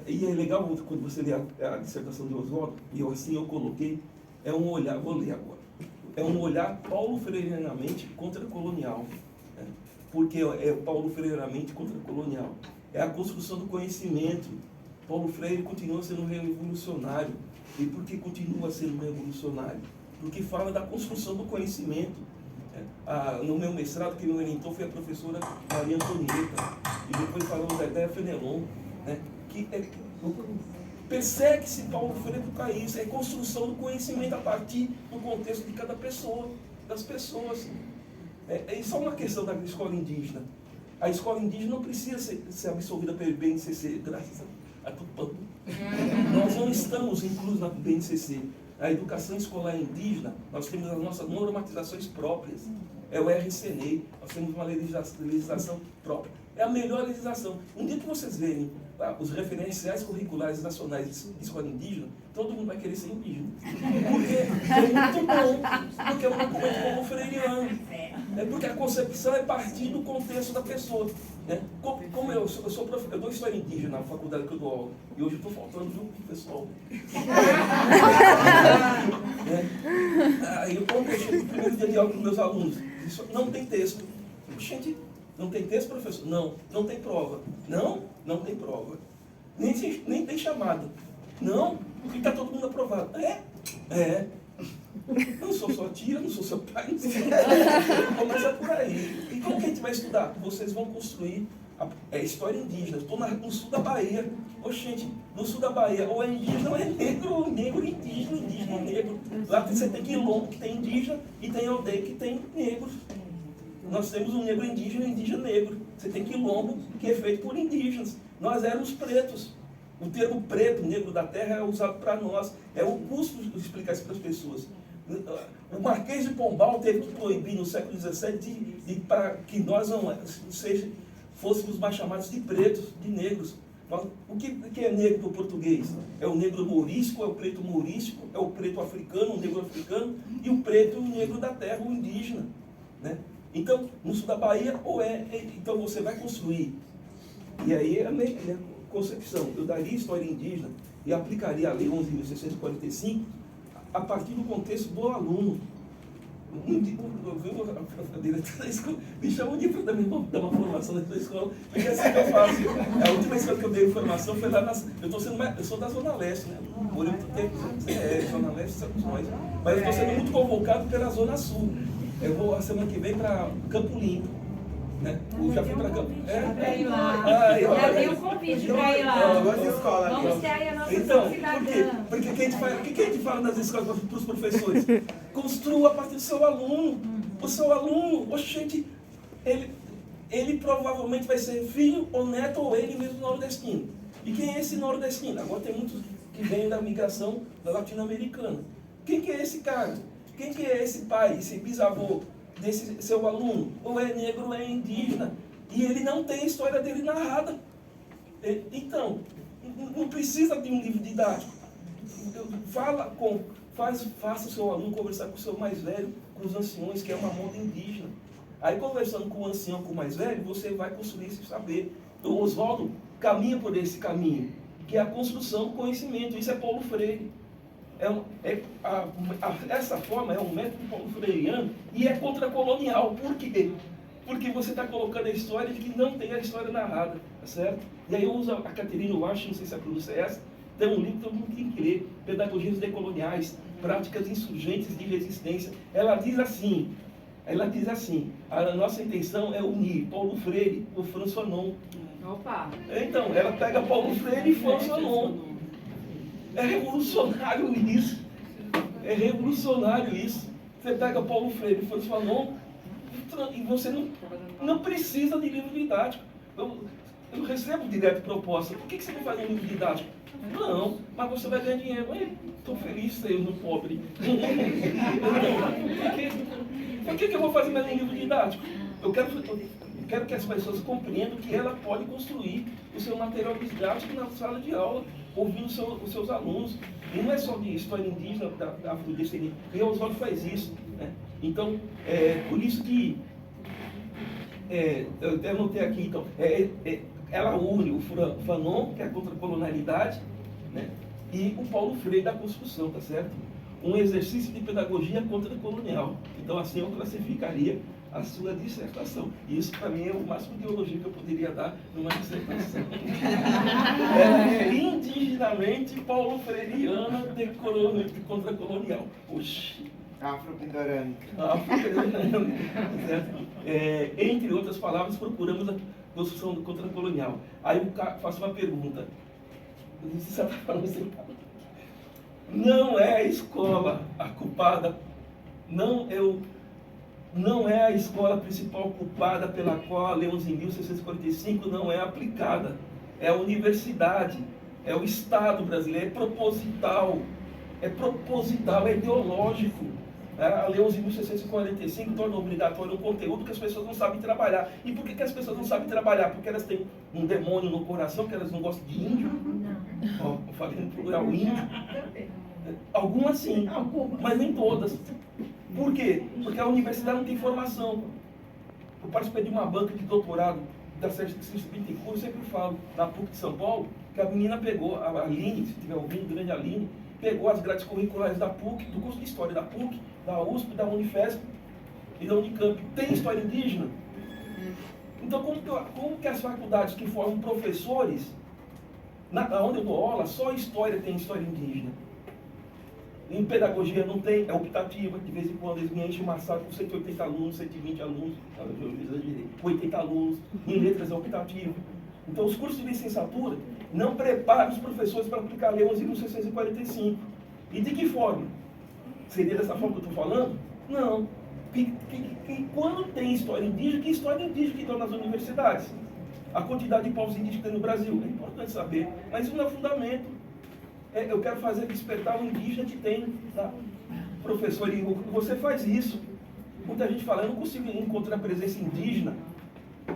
e é legal quando você lê a dissertação de Oswaldo, e eu coloquei, é um olhar, vou ler agora, é um olhar paulo-freirenamente contra-colonial. Porque é Paulo Freiremente contra-colonial. É a construção do conhecimento. Paulo Freire continua sendo revolucionário. E por que continua sendo revolucionário? Porque fala da construção do conhecimento. No meu mestrado, quem me orientou foi a professora Maria Antonieta. E depois falamos da ideia Fenelon. Né? Que persegue-se Paulo Freire para isso. É construção do conhecimento a partir do contexto de cada pessoa, das pessoas. É só uma questão da escola indígena. A escola indígena não precisa ser absorvida pelo BNCC, graças a Tupã. Nós não estamos inclusos na BNCC. A educação escolar indígena, nós temos as nossas normatizações próprias. É o RCNEI, nós temos uma legislação própria. É a melhor legislação. Um dia que vocês verem os referenciais curriculares nacionais de escola indígena, todo mundo vai querer ser indígena. Porque é muito bom, porque é um documento como freiriano. Porque a concepção é partir do contexto da pessoa. Né? Como eu dou história indígena na faculdade que eu dou aula, e hoje eu estou faltando junto com o pessoal. Aí eu chego no primeiro dia de aula com meus alunos, isso não tem texto. Gente, não tem texto, professor? Não tem prova. Não tem prova. Nem tem chamada. Não, porque está todo mundo aprovado. Eu não sou sua tia, não sou seu pai, não sou seu pai. Começa por aí. E como que a gente vai estudar? Vocês vão construir a história indígena. Estou no sul da Bahia. Gente, no sul da Bahia, ou é indígena ou é negro, ou negro indígena, indígena negro. Lá você tem quilombo que tem indígena e tem aldeia que tem negros. Nós temos um negro indígena e um indígena negro. Você tem quilombo que é feito por indígenas. Nós éramos pretos. O termo preto, negro da terra, é usado para nós. É o custo de explicar isso para as pessoas. O Marquês de Pombal teve que proibir no século XVII para que nós fôssemos mais chamados de pretos, de negros. O que é negro para o português? É o negro mourístico, é o preto mourístico, é o preto africano, o negro africano, e o preto e o negro da terra, o indígena. Né? Então, no sul da Bahia, então você vai construir. E aí é a minha concepção. Eu daria história indígena e aplicaria a Lei 11.645 a partir do contexto do aluno. A diretora da escola me chamou um dia para dar uma formação da escola, porque é assim que eu faço. A última escola que eu dei formação foi lá eu sou da Zona Leste, né? Morei muito tempo, Zona Leste, somos nós. Mas eu estou sendo muito convocado pela Zona Sul. Eu vou a semana que vem para Campo Limpo. Né? Já fui para Campo Limpo. Já tem um convite para ir lá. Vamos ter aí a nossa cidadã. Porque o que a gente fala nas escolas para os professores? Construa a partir do seu aluno. O seu aluno, gente, ele provavelmente vai ser filho ou neto ou ele mesmo nordestino. E quem é esse nordestino? Agora tem muitos que vêm da migração latino-americana. Quem que é esse cara? Quem que é esse pai, esse bisavô desse seu aluno? Ou é negro ou é indígena? E ele não tem a história dele narrada. Então, não precisa de um livro didático. Faça o seu aluno conversar com o seu mais velho, com os anciões, que é uma moda indígena. Aí, conversando com o ancião, com o mais velho, você vai construir esse saber. O Oswaldo caminha por esse caminho, que é a construção do conhecimento. Isso é Paulo Freire. Essa forma é um método paulo freiriano e é contracolonial. Por quê? Porque você está colocando a história de que não tem a história narrada, tá certo? E aí eu uso a Catherine Walsh, não sei se a pronúncia é essa, tem um livro que todo mundo tem que ler, Pedagogias Decoloniais, Práticas Insurgentes de Resistência. Ela diz assim, Ela diz assim, a nossa intenção é unir Paulo Freire com Franz Fanon. Opa! Então, ela pega Paulo Freire e Franz Fanon. É revolucionário isso. É revolucionário isso. Você pega Paulo Freire e Franz Fanon e você não precisa de livro didático. Eu recebo direto proposta. Por que você não faz um livro didático? Não, mas você vai ganhar dinheiro. Estou feliz sendo pobre. Por que eu vou fazer mais um livro didático? Eu quero que as pessoas compreendam que ela pode construir o seu material didático na sala de aula, ouvindo os seus alunos. E não é só de história indígena, da afrodescendente. O Oswaldo faz isso. Né? Então, por isso que eu até anotei aqui, então, ela une o Fanon, que é contra a colonialidade, né? E o Paulo Freire da construção, tá certo? Um exercício de pedagogia contra-colonial. Então, assim eu classificaria a sua dissertação. E isso, para mim, é o máximo de ideologia que eu poderia dar numa dissertação. Ela é indigenamente paulo-freiriana de contra-colonial. Oxi! Afro-pindorâmica. Entre outras palavras, procuramos a construção contra-colonial. Aí eu faço uma pergunta. Você está falando assim? Não é a escola a culpada, não é a escola principal culpada pela qual a Lei 11.645 não é aplicada. É a universidade, é o Estado brasileiro, é proposital, é ideológico. A Lei 11.645 torna obrigatório um conteúdo que as pessoas não sabem trabalhar. E por que as pessoas não sabem trabalhar? Porque elas têm um demônio no coração, que elas não gostam de índio. Ó, eu falei no plural índio. Algumas sim, mas nem todas. Por quê? Porque a universidade não tem formação. Eu participei de uma banca de doutorado da Sérgio Bittencourt, eu sempre falo, na PUC de São Paulo, que a menina pegou, a Aline, se estiver ouvindo, grande Aline, pegou as grades curriculares da PUC, do curso de História da PUC, da USP, da Unifesp e da Unicamp. Tem história indígena? Então, como que as faculdades que formam professores, onde eu dou aula, só história tem história indígena? Em pedagogia não tem, é optativa, de vez em quando eles me enchem uma sala com 180 alunos, 120 alunos, 80 alunos, em letras é optativa. Então, os cursos de licenciatura não preparam os professores para aplicar a Lei 11.645. E de que forma? Seria dessa forma que eu estou falando? Não. E quando tem história indígena, que história indígena que estão nas universidades? A quantidade de povos indígenas que tem no Brasil. É importante saber, mas isso não é fundamento. Eu quero fazer despertar o indígena que tem. Tá? Professor, você faz isso. Muita gente fala, eu não consigo encontrar presença indígena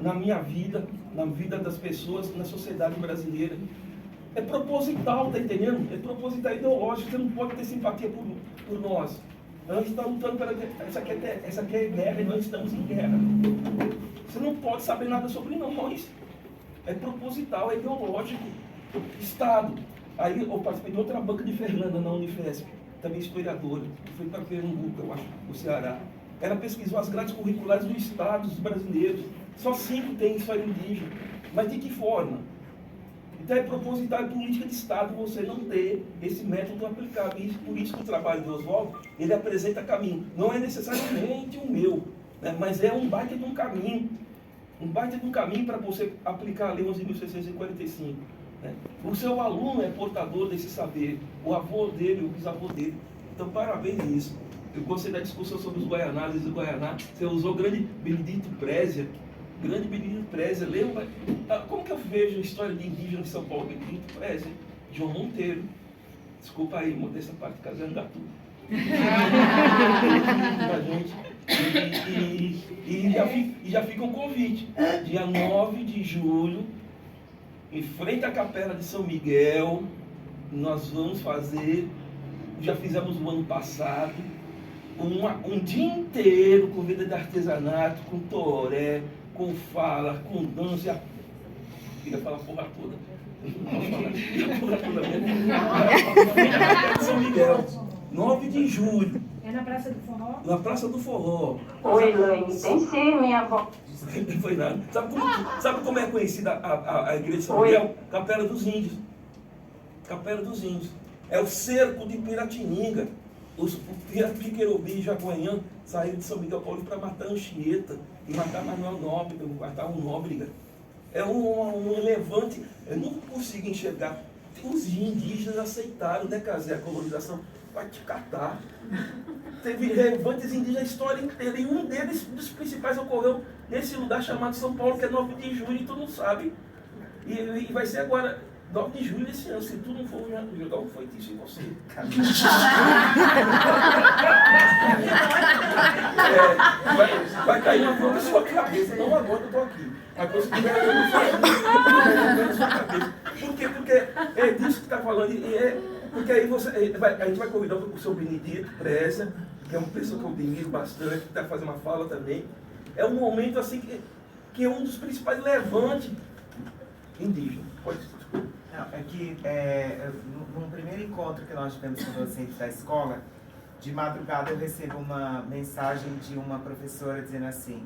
na minha vida, na vida das pessoas, na sociedade brasileira. É proposital, tá entendendo? É proposital, ideológico, você não pode ter simpatia por nós. A gente está lutando pela... Essa aqui é guerra e nós estamos em guerra. Você não pode saber nada sobre nós. É proposital, é ideológico. Estado. Aí eu participei de outra banca de Fernanda na Unifesp, também historiadora, foi para Pernambuco, eu acho, no Ceará. Ela pesquisou as grades curriculares dos estados brasileiros. Só 5 têm história indígena. Mas de que forma? Então é proposital e política de Estado você não ter esse método aplicável. E por isso que o trabalho de Oswaldo, ele apresenta caminho. Não é necessariamente o meu, né? Mas é um baita de um caminho. Um baita de um caminho para você aplicar a Lei 11.645. Né? O seu aluno é portador desse saber. O avô dele, o bisavô dele. Então parabéns nisso. Eu gostei da discussão sobre os Guaianazes e Guaianá. Você usou o grande Benedito Prézia. Grande Benedito Prézia. Lembra? Como que eu vejo a história de indígena de São Paulo? Benedito Prézia. João Monteiro. Desculpa aí, modesta parte, Casangatu. E já fica um convite. Dia 9 de julho, em frente à Capela de São Miguel, nós vamos fazer, já fizemos no ano passado, um dia inteiro com vida de artesanato, com toré, com fala, com dança. Queria falar a porra toda. Porra toda mesmo. São Miguel, 9 de julho. É na Praça do Forró? Na Praça do Forró. Oi, Laine, tem sim, minha avó. Não foi nada. Sabe como é conhecida a igreja de São Miguel? Capela dos Índios. Capela dos Índios. É o cerco de Piratininga. Os Piquerubi e Jaguanhã saíram de São Miguel Paulista para matar Anchieta e matar Manuel Nóbrega, matar um Nóbrega. É um levante, eu não consigo enxergar. Os indígenas aceitaram, né, Casé, a colonização, vai te catar. Teve levantes indígenas a história inteira, e um deles, dos principais, ocorreu nesse lugar chamado São Paulo, que é 9 de julho, e tu não sabe. E vai ser agora, 9 de julho desse ano, se tu não for jogar um feitiço em você. Vai cair uma flor na sua cabeça, não agora eu estou aqui. Mas quando você estiver na sua cabeça. Por quê? Porque é disso que está falando. Porque aí a gente vai convidar o seu Benedito Preza, que é uma pessoa que eu admiro bastante, que está fazendo uma fala também. É um momento assim que é um dos principais levantes indígenas. Pode ser. Não, é que no primeiro encontro que nós tivemos com docentes da escola, de madrugada eu recebo uma mensagem de uma professora dizendo assim: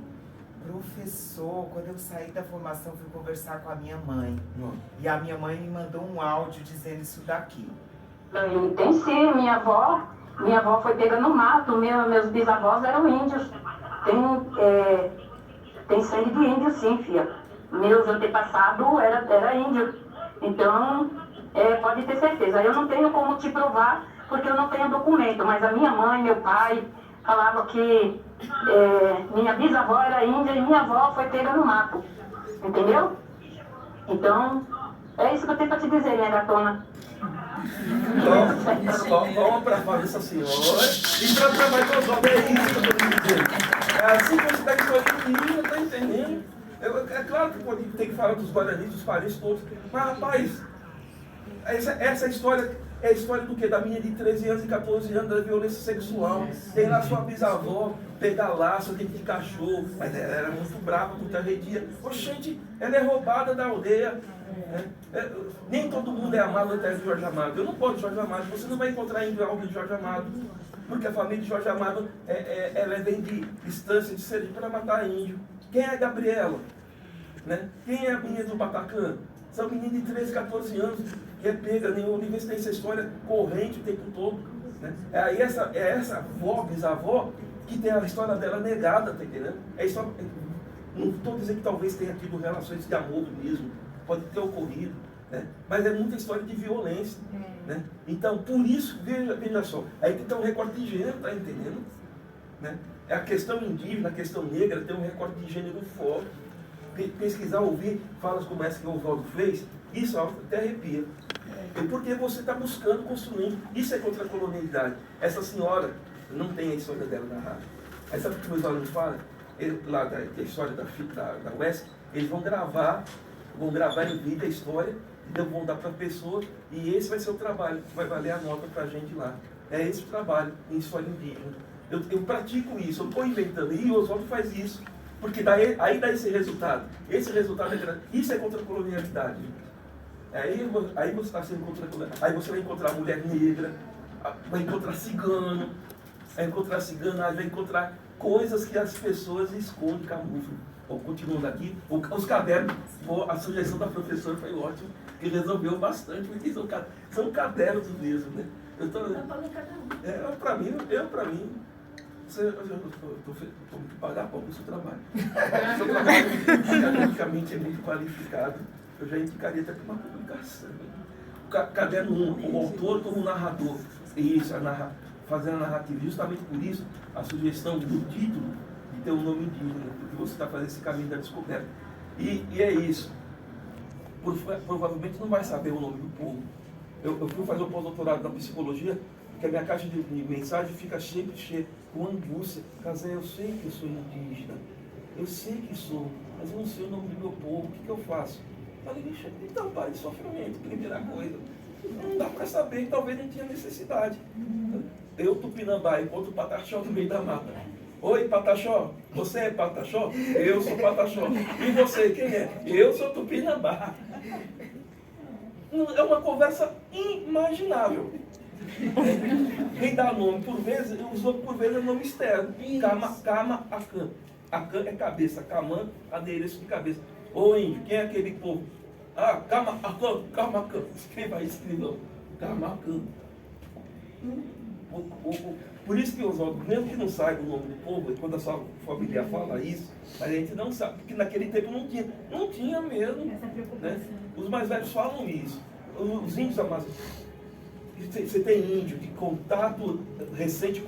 professor, quando eu saí da formação fui conversar com a minha mãe. E a minha mãe me mandou um áudio dizendo isso daqui. Tem sim, minha avó foi pega no mato, meus bisavós eram índios. Tem sangue de índio sim, filha. Meus antepassados era índio. Então, pode ter certeza. Eu não tenho como te provar, porque eu não tenho documento, mas a minha mãe, meu pai, falavam que minha bisavó era índia e minha avó foi pega no mato. Entendeu? Então, é isso que eu tenho para te dizer, minha gatona. Vamos para a fala dessa senhora e para trabalhar com os homens, é isso que eu estou dizendo. É assim que você está escolhendo, está entendendo? É claro que pode ter que falar dos guaranis, dos parentes todos, mas rapaz, essa história é a história do quê? Da menina de 13 anos e 14 anos, da violência sexual. Tem lá sua bisavó, pegar laço, dente de cachorro, mas ela era muito brava, muito arredia. Oxente, ela é roubada da aldeia. Nem todo mundo é amado até de Jorge Amado. Eu não posso de Jorge Amado, você não vai encontrar índio algo de Jorge Amado, porque a família de Jorge Amado ela vem de distância de Sergipe para matar índio. Quem é a Gabriela? Né? Quem é a menina do Batacã? São meninas de 13, 14 anos que é pega, nenhuma universidade, essa história corrente o tempo todo. Né? Aí essa avó, bisavó, que tem a história dela negada, tá entendendo? Não estou dizendo que talvez tenha tido relações de amor mesmo, pode ter ocorrido, né? Mas é muita história de violência. Né? Então, por isso, veja só, aí que tem um recorte de gênero, tá entendendo? Né? A questão indígena, a questão negra tem um recorte de gênero forte. Pesquisar, ouvir falas como essa que o Oswaldo fez, isso até arrepia. E porque você está buscando, construindo. Isso é contra a colonialidade. Essa senhora, não tem a história dela na rádio. Aí sabe o que meus alunos falam? Lá da história da UESC, eles vão gravar em vídeo a história, e vão dar para a pessoa, e esse vai ser o trabalho, que vai valer a nota para a gente lá. É esse o trabalho em história indígena. Eu pratico isso, eu estou inventando, e o Oswaldo faz isso. Porque aí dá esse resultado. Esse resultado é grande. Isso é contra a colonialidade. Aí você está sendo contra a colonialidade. Aí você vai encontrar mulher negra, vai encontrar cigano, vai encontrar coisas que as pessoas escondem, camuflam. Continuando aqui, os cadernos, a sugestão da professora foi ótima, que resolveu bastante, porque são cadernos mesmo, né? Para mim, eu estou me pagar pouco no seu trabalho. O seu trabalho, academicamente, é muito qualificado. Eu já indicaria até para uma publicação. O caderno 1, o autor como narrador. Isso, fazendo a narrativa. Justamente por isso, a sugestão do título de ter um nome indígena, porque você está fazendo esse caminho da descoberta. E é isso. Provavelmente não vai saber o nome do povo. Eu fui fazer o pós-doutorado na psicologia, porque a minha caixa de mensagem fica sempre cheia com angústia. Casé, eu sei que eu sou indígena, eu sei que sou, mas eu não sei o nome do meu povo, o que eu faço? Eu falei, bicho, então pare de sofrimento, primeira coisa. Não dá para saber, talvez não tinha necessidade. Eu, Tupinambá, encontro o Pataxó no meio da mata. Oi, Pataxó, você é Pataxó? Eu sou Pataxó. E você, quem é? Eu sou Tupinambá. É uma conversa inimaginável. Quem dá nome por vezes, os outros por vezes é nome externo. Cama, Acã. Acã é cabeça, Camã, adereço de cabeça. Ô índio, quem é aquele povo? Ah, Cama, Acã. Quem vai escrever? Cama, Acã. Por isso que, Oswaldo, mesmo que não saiba o nome do povo, e quando a sua família fala isso, a gente não sabe, porque naquele tempo não tinha mesmo. Né? Os mais velhos falam isso. Os índios amazônicos, você tem índio de contato recente,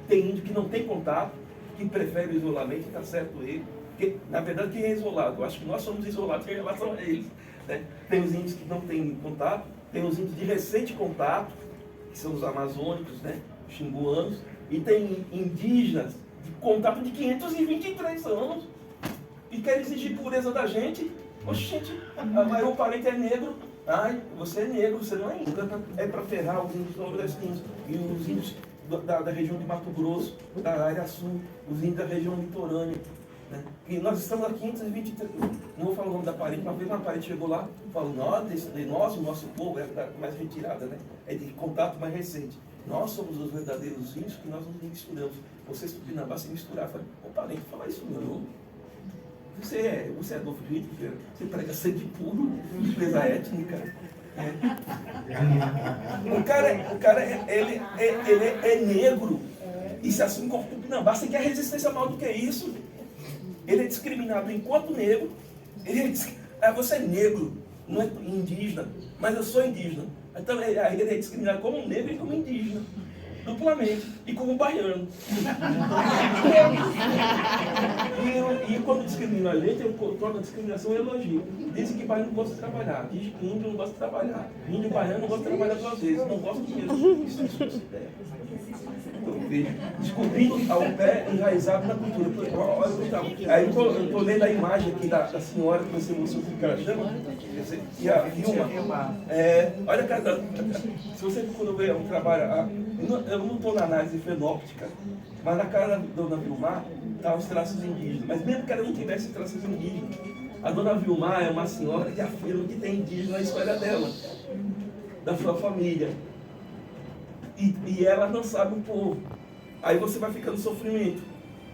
tem índio que não tem contato, que prefere o isolamento, está certo ele. Porque, na verdade, quem é isolado? Eu acho que nós somos isolados em relação a eles. Né? Tem os índios que não têm contato, tem os índios de recente contato, que são os amazônicos, né? Xinguanos, e tem indígenas de contato de 523 anos e querem exigir pureza da gente. Oxe, gente, o parente é negro, ai, você é negro, você não é índio, é para ferrar os índios nordestinos e os índios da região de Mato Grosso, da área sul, os índios da região litorânea. Né? E nós estamos há 523, não vou falar o nome da parente, uma vez uma parente chegou lá e falou, nós, o nosso povo, é mais retirada, né? É de contato mais recente. Nós somos os verdadeiros índios que nós nos misturamos. Vocês Tupinambá se misturar. Falei, ô parente, fala isso não. Você é Adolfo Hitler, você prega sangue puro, limpeza étnica. O cara ele é negro e se assume como Tupinambá. Você quer resistência maior do que isso? Ele é discriminado enquanto negro. Você é negro, não é indígena, mas eu sou indígena. Então ele é discriminado como negro e como indígena, duplamente, e como baiano. E quando discrimina a gente, eu torno a discriminação um elogio. Dizem que baiano não gosta de trabalhar, diz que índio não gosta de trabalhar. Índio e baiano não gosta de trabalhar duas vezes, não gosta mesmo. Isso é ideia. Descobrindo ao pé enraizado na cultura. Aí eu estou lendo a imagem aqui da senhora que você mostrou que ela chama, e a Vilma. Olha, cara, se você quando vê um trabalho, eu não estou na análise fenóptica, mas na cara da dona Vilmar estão os traços indígenas. Mas mesmo que ela não tivesse traços indígenas, a dona Vilmar é uma senhora que afirma que tem indígena na história dela, da sua família. E ela não sabe o povo. Aí você vai ficando sofrimento.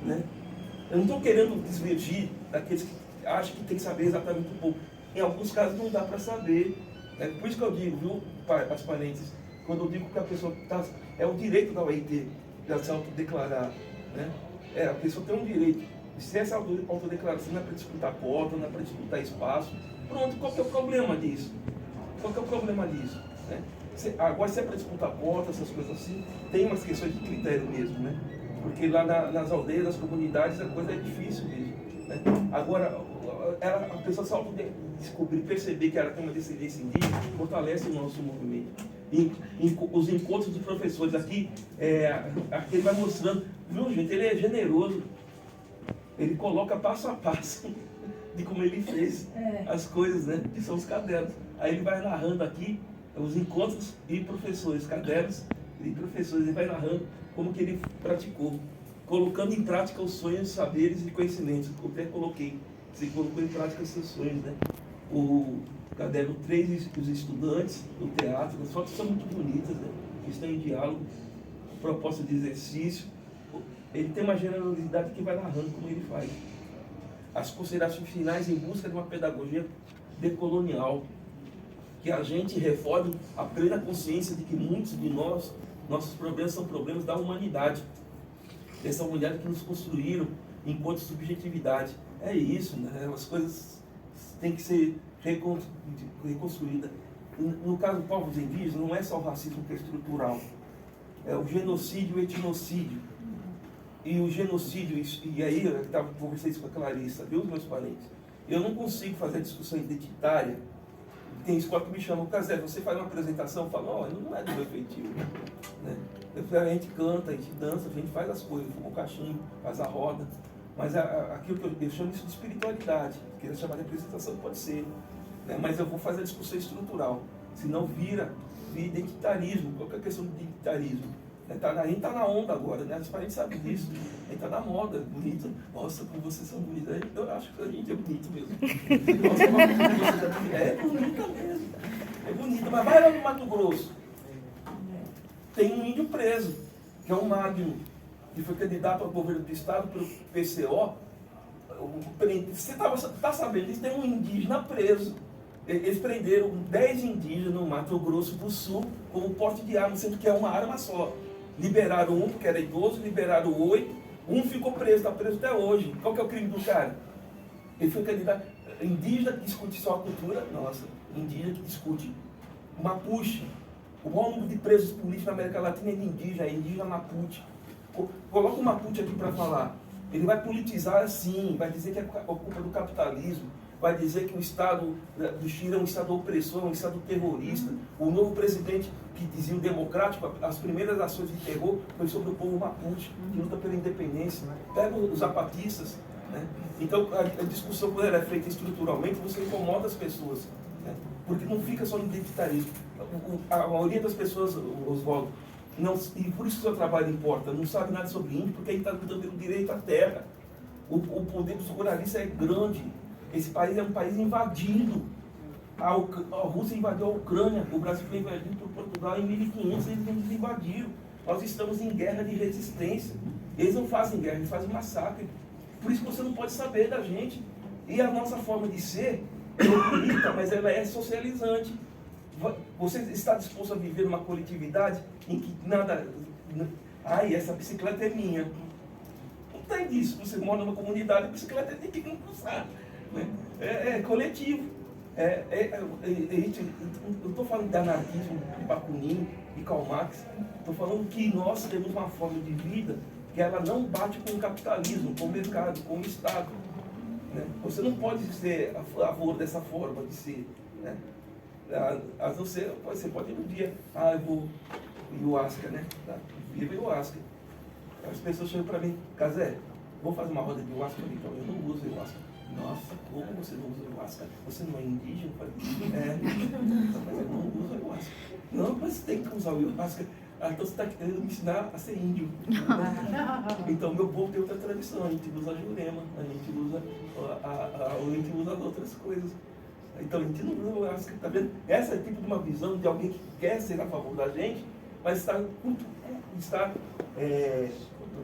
Né? Eu não estou querendo desvirgir daqueles que acham que tem que saber exatamente o povo. Em alguns casos não dá para saber. Né? Por isso que eu digo, viu, as parentes, quando eu digo que a pessoa é o direito da OIT de se autodeclarar. Né? A pessoa tem um direito. E se essa autodeclaração não é para disputar cota, não é para disputar espaço, pronto, qual que é o problema disso? Qual que é o problema disso? Né? Agora, se é para disputar cota, essas coisas assim, tem umas questões de critério mesmo, né? Porque lá nas aldeias, nas comunidades, a coisa é difícil mesmo. Né? Agora, a pessoa só descobrir, perceber que ela tem uma descendência indígena, fortalece o nosso movimento. Os encontros dos professores aqui, aqui ele vai mostrando, viu gente, ele é generoso, ele coloca passo a passo de como ele fez as coisas, né? Que são os cadernos. Aí ele vai narrando aqui os encontros e professores, cadernos e professores, ele vai narrando como que ele praticou, colocando em prática os sonhos, saberes e conhecimentos. Eu até coloquei, você colocou em prática seus sonhos, né? O caderno 3, os estudantes do teatro, as fotos são muito bonitas, né? Estão em diálogo, proposta de exercício. Ele tem uma generosidade que vai narrando como ele faz. As considerações finais em busca de uma pedagogia decolonial, que a gente reforme a plena consciência de que muitos de nossos problemas são problemas da humanidade. Dessa humanidade que nos construíram enquanto subjetividade. É isso, né? As coisas têm que ser reconstruídas. No caso do povos indígenas, não é só o racismo que é estrutural. É o genocídio e o etnocídio. E o genocídio, e aí eu conversei isso com a Clarissa, viu, meus parentes? Eu não consigo fazer discussão identitária. Tem escola que me chama, Casé, você faz uma apresentação, fala, olha, não é do meu feitio. Né? A gente canta, a gente dança, a gente faz as coisas, fuma o cachimbo, faz a roda. Mas aquilo que eu chamo isso de espiritualidade, que chamar de apresentação pode ser. Né? Mas eu vou fazer a discussão estrutural, senão vira identitarismo, qualquer questão de identitarismo. A gente está na onda agora, né? Os parentes sabem disso. A gente está na moda, bonito. Nossa, como vocês são bonitos. Eu acho que a gente é bonito mesmo. Nossa, como vocês são bonitos. É bonita mesmo. É bonita. Mas vai lá no Mato Grosso. Tem um índio preso, que é o Magno, que foi candidato ao governo do estado pelo PCO. Você está sabendo disso? Tem um indígena preso. Eles prenderam 10 indígenas no Mato Grosso do Sul com o porte de arma, sendo que é uma arma só. Liberaram um, porque era idoso, liberaram 8. Um ficou preso, está preso até hoje. Qual que é o crime do cara? Ele foi candidato. Indígena que discute só a cultura, nossa, indígena que discute Mapuche. O maior número de presos políticos na América Latina é de indígena, Mapuche. Coloca o Mapuche aqui para falar. Ele vai politizar sim, vai dizer que é culpa do capitalismo, vai dizer que o Estado do Chile é um Estado opressor, um Estado terrorista. O novo presidente, que dizia o democrático, as primeiras ações de terror foi sobre o povo Mapuche, que luta pela independência. Pega os zapatistas. Né? Então, a discussão, quando ela é feita estruturalmente, você incomoda as pessoas. Né? Porque não fica só no identitarismo. A maioria das pessoas, Oswaldo, não, e por isso que o seu trabalho importa, não sabe nada sobre índio, porque ele está lutando pelo direito à terra. O poder dos ruralistas é grande. Esse país é um país invadido. A Rússia invadiu a Ucrânia, o Brasil foi invadido por Portugal em 1500, eles nos invadiram. Nós estamos em guerra de resistência. Eles não fazem guerra, eles fazem massacre. Por isso que você não pode saber da gente. E a nossa forma de ser é bonita, mas ela é socializante. Você está disposto a viver uma coletividade em que nada... Ai, essa bicicleta é minha. Não tem disso. Você mora numa comunidade, a bicicleta tem que cruzar. Né? É coletivo. Eu estou falando de anarquismo, de Bakunin, de Karl Marx. Estou falando que nós temos uma forma de vida que ela não bate com o capitalismo, com o mercado, com o Estado. Né? Você não pode ser a favor dessa forma de ser. Né? Você pode ir no dia, eu vou ayahuasca, né? Viva ayahuasca. As pessoas chegam para mim, Casé, vou fazer uma roda de ayahuasca? Então, eu não uso ayahuasca. Nossa, como você não usa ayahuasca? Você não é indígena? Mas eu não uso ayahuasca. Não, mas você tem que usar o ayahuasca. Então você está querendo me ensinar a ser índio. Então meu povo tem outra tradição, a gente usa a jurema, a gente usa outras coisas. Então a gente não usa o ayahuasca, tá vendo? Essa é tipo de uma visão de alguém que quer ser a favor da gente, mas está eu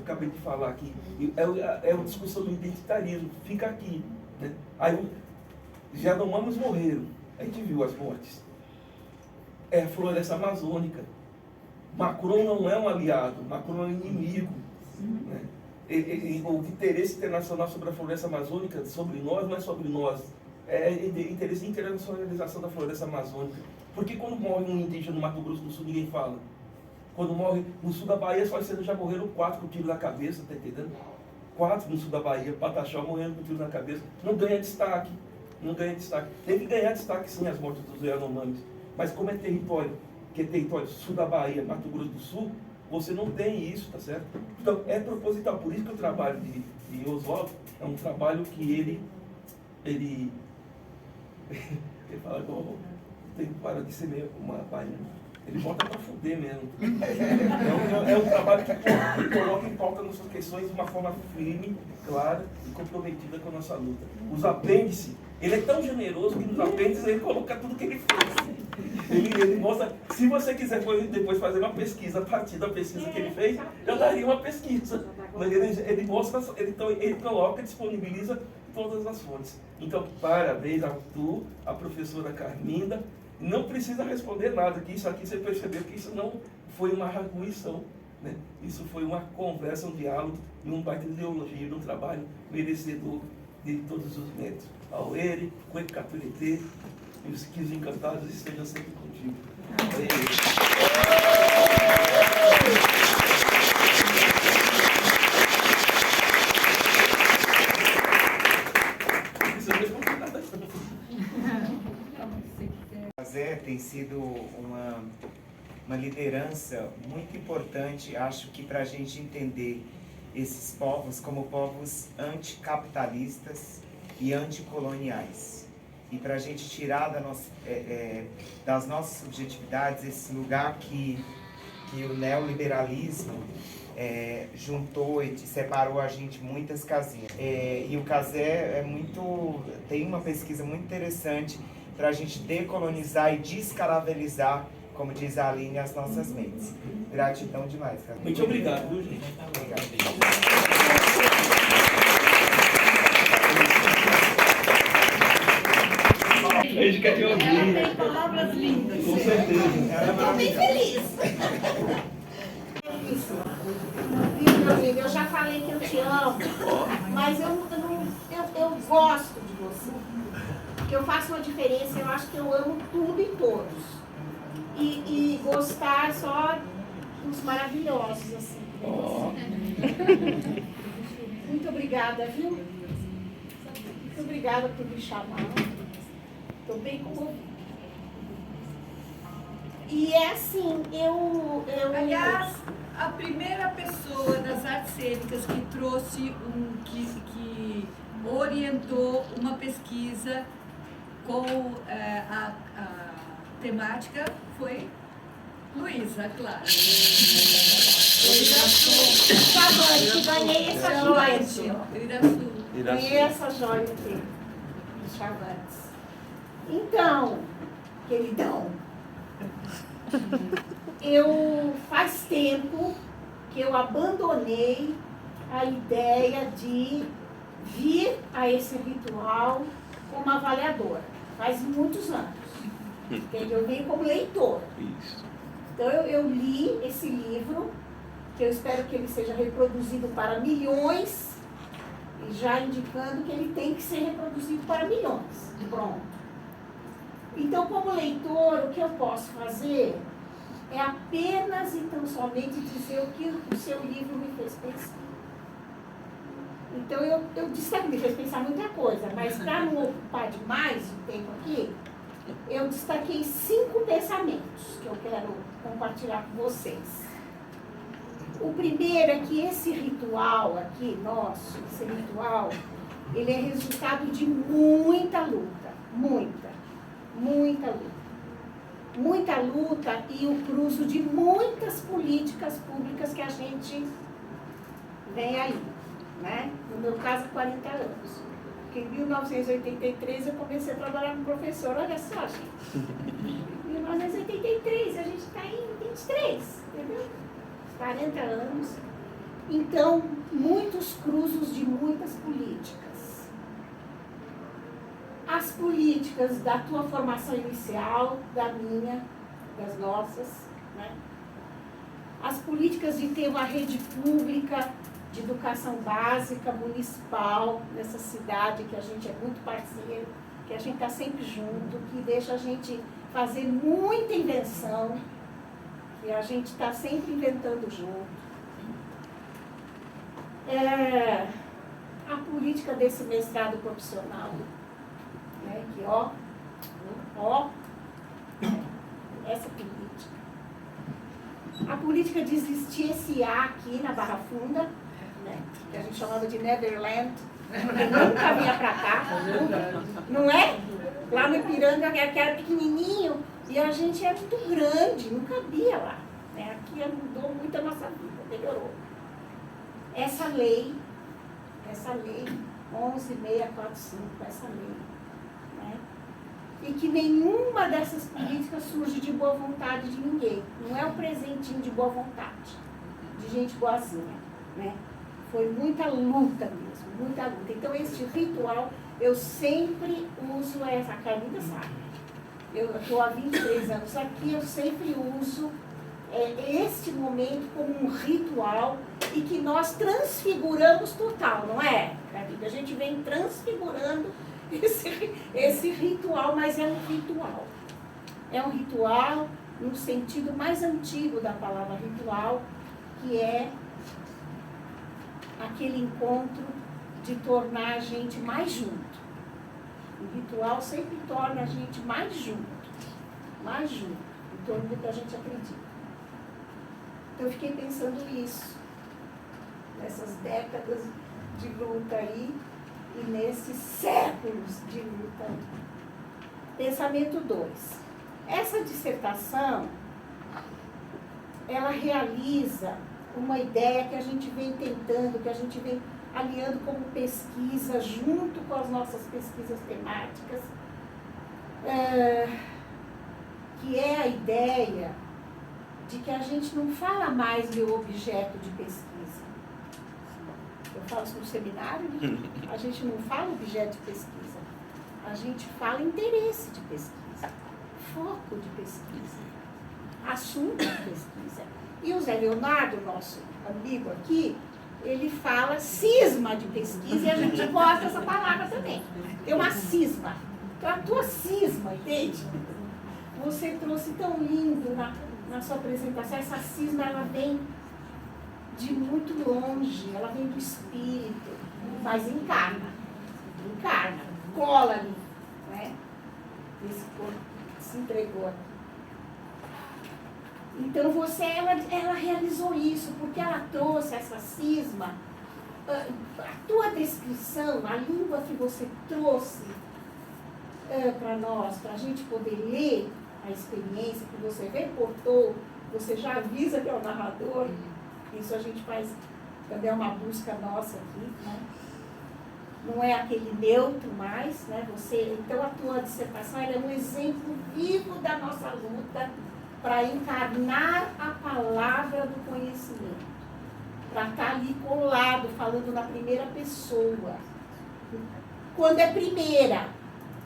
acabei de falar aqui, é uma discussão do identitarismo, fica aqui. Né? Aí já Yanomamis morreram, a gente viu as mortes. É a floresta amazônica. Macron não é um aliado, Macron é um inimigo. Né? O interesse internacional sobre a floresta amazônica, sobre nós, não é sobre nós. É interesse de internacionalização da floresta amazônica. Porque quando morre um indígena no Mato Grosso do Sul, ninguém fala. Quando morre no sul da Bahia, só cedo já morreram 4 com tiro na cabeça, tá entendendo? 4 no sul da Bahia, Pataxó morrendo com tiro na cabeça. Não ganha destaque. Não ganha destaque. Tem que ganhar destaque sim as mortes dos Yanomamis. Mas como é território, que é território sul da Bahia, Mato Grosso do Sul, você não tem isso, tá certo? Então é proposital. Por isso que o trabalho de Oswaldo é um trabalho que ele fala igual, tem que parar de ser meio uma baiana. Ele bota para fuder mesmo. É um trabalho que coloca em pauta nossas questões de uma forma firme, clara e comprometida com a nossa luta. Os apêndices, ele é tão generoso que nos apêndices ele coloca tudo que ele fez. Ele mostra, se você quiser depois fazer uma pesquisa a partir da pesquisa que ele fez, eu daria uma pesquisa. Mas ele mostra, ele coloca, disponibiliza todas as fontes. Então, parabéns a tu, a professora Carminda. Não precisa responder nada, que isso aqui você percebeu que isso não foi uma arguição, né? Isso foi uma conversa, um diálogo e um baita ideologia, um trabalho merecedor de todos os méritos. Ao Ere, Cueca Capurete e os 15 encantados estejam sempre contigo. Tem sido uma liderança muito importante, acho que para a gente entender esses povos como povos anticapitalistas e anticoloniais. E para a gente tirar das nossas subjetividades esse lugar que o neoliberalismo juntou e separou a gente muitas casinhas. E o Casé tem uma pesquisa muito interessante para a gente decolonizar e descaravelizar, como diz a Aline, as nossas mentes. Gratidão demais, cara. Muito obrigado, viu, gente? Obrigado. A gente quer te ouvir. Ela tem palavras lindas. Com certeza. Eu estou bem feliz. gosto de você. Que eu faço uma diferença, eu acho que eu amo tudo e todos. E gostar só dos maravilhosos, assim. Muito obrigada, viu? Muito obrigada por me chamar. Estou bem comovida. E é assim, Aliás, a primeira pessoa das artes cênicas que trouxe que orientou uma pesquisa com a temática foi Luísa, claro. Chavante, ganhei essa joia. Iraçu. Ganhei essa joia aqui, dos Chavantes. Então, queridão, faz tempo que eu abandonei a ideia de vir a esse ritual como avaliadora. Faz muitos anos. Eu venho como leitora. Então eu li esse livro, que eu espero que ele seja reproduzido para milhões, e já indicando que ele tem que ser reproduzido para milhões. Pronto. Então, como leitor, o que eu posso fazer é apenas e tão somente dizer o que o seu livro me fez pensar. Então, eu disse que me fez pensar muita coisa, mas para não ocupar demais o tempo aqui, eu destaquei 5 pensamentos que eu quero compartilhar com vocês. O primeiro é que esse ritual aqui, nosso, esse ritual, ele é resultado de muita luta, muita luta. Muita luta e o cruzo de muitas políticas públicas que a gente vem aí, né? No meu caso, 40 anos. Porque em 1983 eu comecei a trabalhar como professora, olha só, gente. Em 1983, a gente está em 23, entendeu? 40 anos. Então, muitos cruzos de muitas políticas. As políticas da tua formação inicial, da minha, das nossas, né? As políticas de ter uma rede pública de educação básica, municipal, nessa cidade que a gente é muito parceiro, que a gente está sempre junto, que deixa a gente fazer muita invenção, que a gente está sempre inventando junto. A política desse mestrado profissional, né, que essa política. A política de existir esse A aqui na Barra Funda, né, que a gente chamava de Neverland, que nunca vinha para cá, não é? Lá no Ipiranga, que era pequenininho, e a gente é muito grande, não cabia lá. Né? Aqui mudou muito a nossa vida, melhorou. Essa lei 11.645, essa lei, né? E que nenhuma dessas políticas surge de boa vontade de ninguém. Não é um presentinho de boa vontade, de gente boazinha, né? Foi muita luta mesmo, muita luta. Então, este ritual, eu sempre uso essa, a Carlinda sabe. Eu estou há 23 anos aqui, eu sempre uso este momento como um ritual e que nós transfiguramos total, não é, Carlinda? A gente vem transfigurando esse ritual, mas é um ritual. É um ritual no sentido mais antigo da palavra ritual, que é aquele encontro de tornar a gente mais junto. O ritual sempre torna a gente mais junto, em torno do que a gente acredita. Então, eu fiquei pensando isso, nessas décadas de luta aí, e nesses séculos de luta aí. Pensamento 2. Essa dissertação, ela realiza uma ideia que a gente vem tentando, que a gente vem aliando como pesquisa, junto com as nossas pesquisas temáticas, que é a ideia de que a gente não fala mais de objeto de pesquisa. Eu falo isso no seminário, né? A gente não fala objeto de pesquisa, a gente fala interesse de pesquisa, foco de pesquisa, assunto de pesquisa. E o Zé Leonardo, nosso amigo aqui, ele fala cisma de pesquisa e a gente gosta dessa palavra também. Tem uma cisma. Então a tua cisma, entende? Você trouxe tão lindo na sua apresentação, essa cisma ela vem de muito longe, ela vem do espírito, mas encarna, cola ali, né? Esse corpo se entregou. Então ela realizou isso, porque ela trouxe essa cisma, a tua descrição, a língua que você trouxe para nós, para a gente poder ler a experiência que você reportou, você já avisa que é o narrador, isso a gente faz, também é uma busca nossa aqui, né? Não é aquele neutro mais, né? Então a tua dissertação ela é um exemplo vivo da nossa luta para encarnar a palavra do conhecimento, para estar ali colado, falando na primeira pessoa, quando é primeira,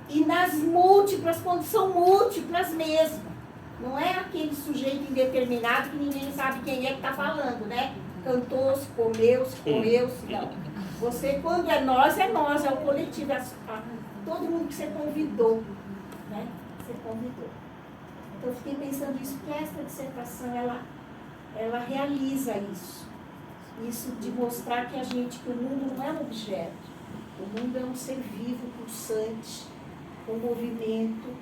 e nas múltiplas, quando são múltiplas mesmo, não é aquele sujeito indeterminado que ninguém sabe quem é que está falando, né? Cantou-se, comeu-se, correu-se, não. Você, quando é o coletivo, todo mundo que você convidou, né? Você convidou. Então, eu fiquei pensando isso, porque esta dissertação, ela realiza isso. Isso de mostrar que o mundo não é um objeto. O mundo é um ser vivo, pulsante, com movimento,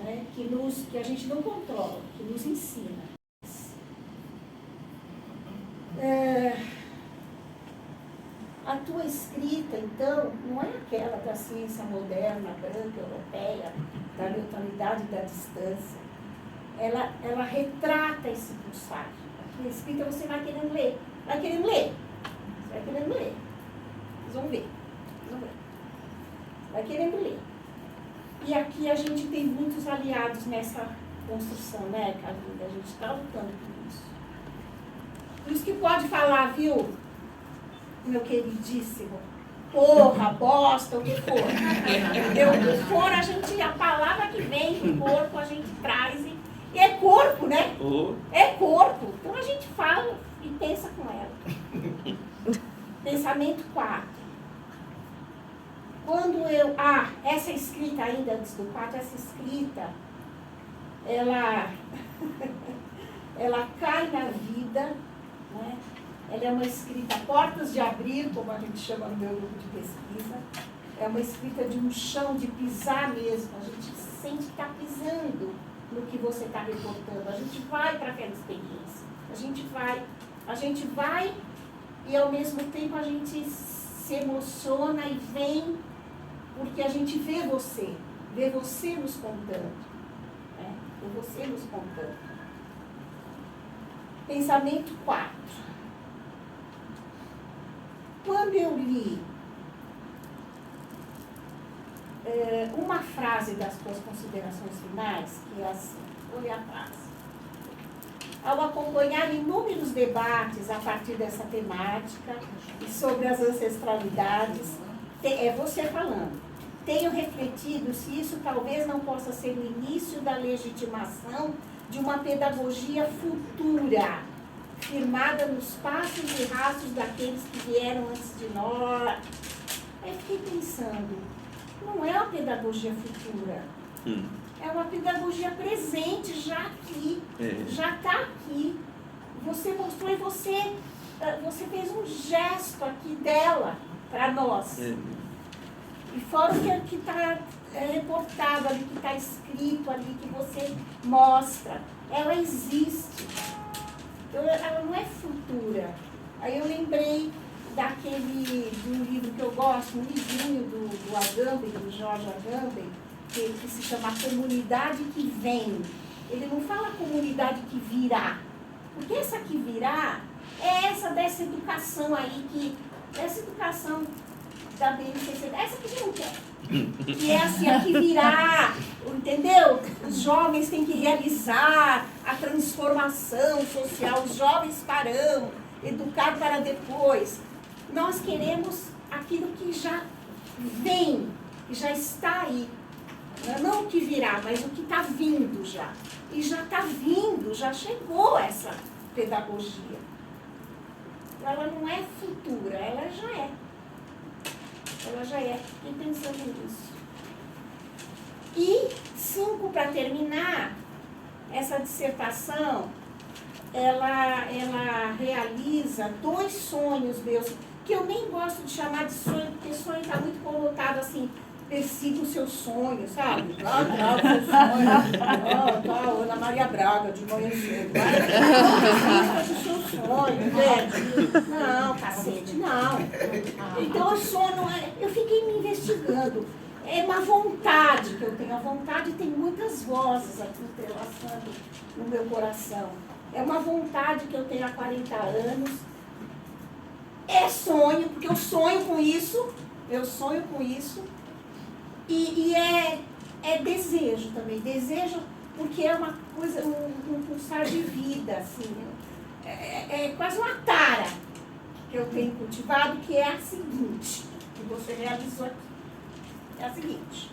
né, que a gente não controla, que nos ensina. A tua escrita, então, não é aquela da ciência moderna, branca, europeia, da neutralidade e da distância. Ela retrata esse pulsar. A tua escrita você vai querendo ler. Vocês vão ver. Vai querendo ler. E aqui a gente tem muitos aliados nessa construção, né, Carlinhos? A gente está lutando por isso. Por isso que pode falar, viu, meu queridíssimo, porra, bosta, o que for. O que for, a palavra que vem do corpo, a gente traz e é corpo, né? É corpo. Então a gente fala e pensa com ela. Pensamento 4. Quando essa escrita ainda antes do 4, essa escrita, ela cai na vida, né? Ela é uma escrita portas de abrir, como a gente chama no meu grupo de pesquisa, é uma escrita de um chão, de pisar mesmo, a gente sente que está pisando no que você está reportando, a gente vai para aquela experiência, a gente vai e ao mesmo tempo a gente se emociona e vem, porque a gente vê você nos contando, né? Vê você nos contando. Pensamento 4. Quando eu li uma frase das tuas considerações finais, que é assim, vou ler a frase. Ao acompanhar inúmeros debates a partir dessa temática e sobre as ancestralidades, é você falando, tenho refletido se isso talvez não possa ser o início da legitimação de uma pedagogia futura, firmada nos passos e rastros daqueles que vieram antes de nós. Aí fiquei pensando, não é uma pedagogia futura, é uma pedagogia presente, já aqui, já está aqui. Você mostrou e você fez um gesto aqui dela para nós. E fora o que está reportado ali, que está escrito ali, que você mostra, ela existe. Então, ela não é futura. Aí eu lembrei de um livro que eu gosto, um livrinho do Agamben, do Jorge Agamben, que se chama Comunidade que Vem. Ele não fala comunidade que virá, porque essa que virá é dessa educação aí, essa educação da BNCC, essa que a gente não quer. Que é assim, a que virá, entendeu? Os jovens têm que realizar a transformação social, os jovens farão, educar para depois. Nós queremos aquilo que já vem, que já está aí. Não o que virá, mas o que está vindo já. E já está vindo, já chegou essa pedagogia. ela não é futura, ela já é. Ela já é. Fiquei pensando nisso. E 5, para terminar, essa dissertação, ela realiza 2 sonhos meus, que eu nem gosto de chamar de sonho, porque sonho está muito conotado assim, persiga o seu sonho, sabe? Traga o seu sonho. Tá, Ana Maria Braga, de manhã cedo. Persiga o seu sonho, né? Não, cacete, não. Então, o sono, eu fiquei me investigando. É uma vontade que eu tenho. A vontade tem muitas vozes aqui entrelaçando no meu coração. É uma vontade que eu tenho há 40 anos. É sonho, porque eu sonho com isso. Eu sonho com isso. E é desejo também. Desejo porque é uma coisa, um pulsar de vida, assim. É quase uma tara que eu tenho cultivado, que é a seguinte, que você realizou aqui. É a seguinte.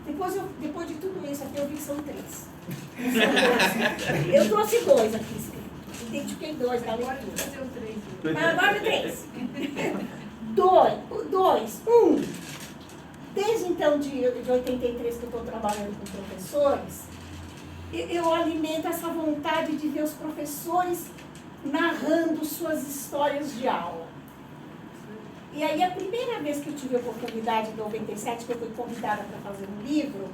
Depois de tudo isso aqui, eu vi que são 3. Eu trouxe 2 aqui escritos. Identifiquei 2 na leitura. Mas agora 3. 2. 1. Desde então, de 83 que eu estou trabalhando com professores, eu alimento essa vontade de ver os professores narrando suas histórias de aula. E aí, a primeira vez que eu tive a oportunidade, em 97, que eu fui convidada para fazer um livro,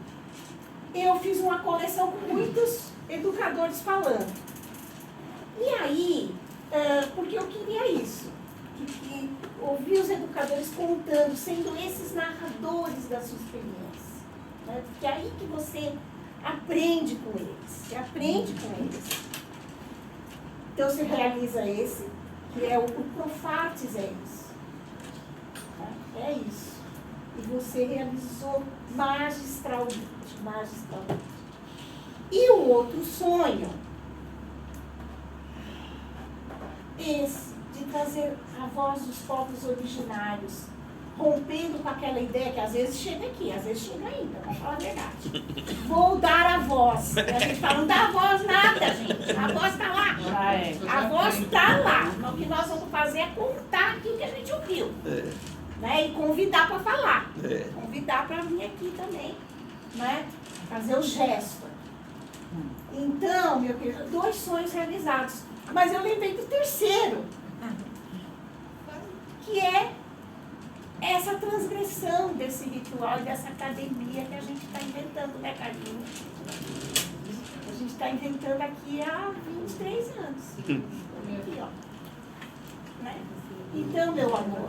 eu fiz uma coleção com muitos educadores falando. E aí, porque eu queria isso, que ouvir os educadores contando, sendo esses narradores da sua experiência. Né? Porque é aí que você aprende com eles. Então, você realiza esse, que é o Profatis, é isso. É isso. E você realizou magistralmente. E o outro sonho, esse de trazer a voz dos povos originários, rompendo com aquela ideia que às vezes chega aqui, às vezes chega ainda, vamos falar a verdade. Vou dar a voz. E a gente fala, não dá a voz nada, gente. A voz está lá. A voz está lá. Então, o que nós vamos fazer é contar aquilo que a gente ouviu. Né? E convidar para falar. Convidar para vir aqui também. Né? Fazer o gesto. Então, meu querido, 2 sonhos realizados. Mas eu lembrei do terceiro. Que é essa transgressão desse ritual, dessa academia que a gente está inventando, né, Carlinhos? A gente está inventando aqui há 23 anos. Aqui, ó. Né? Então, meu amor,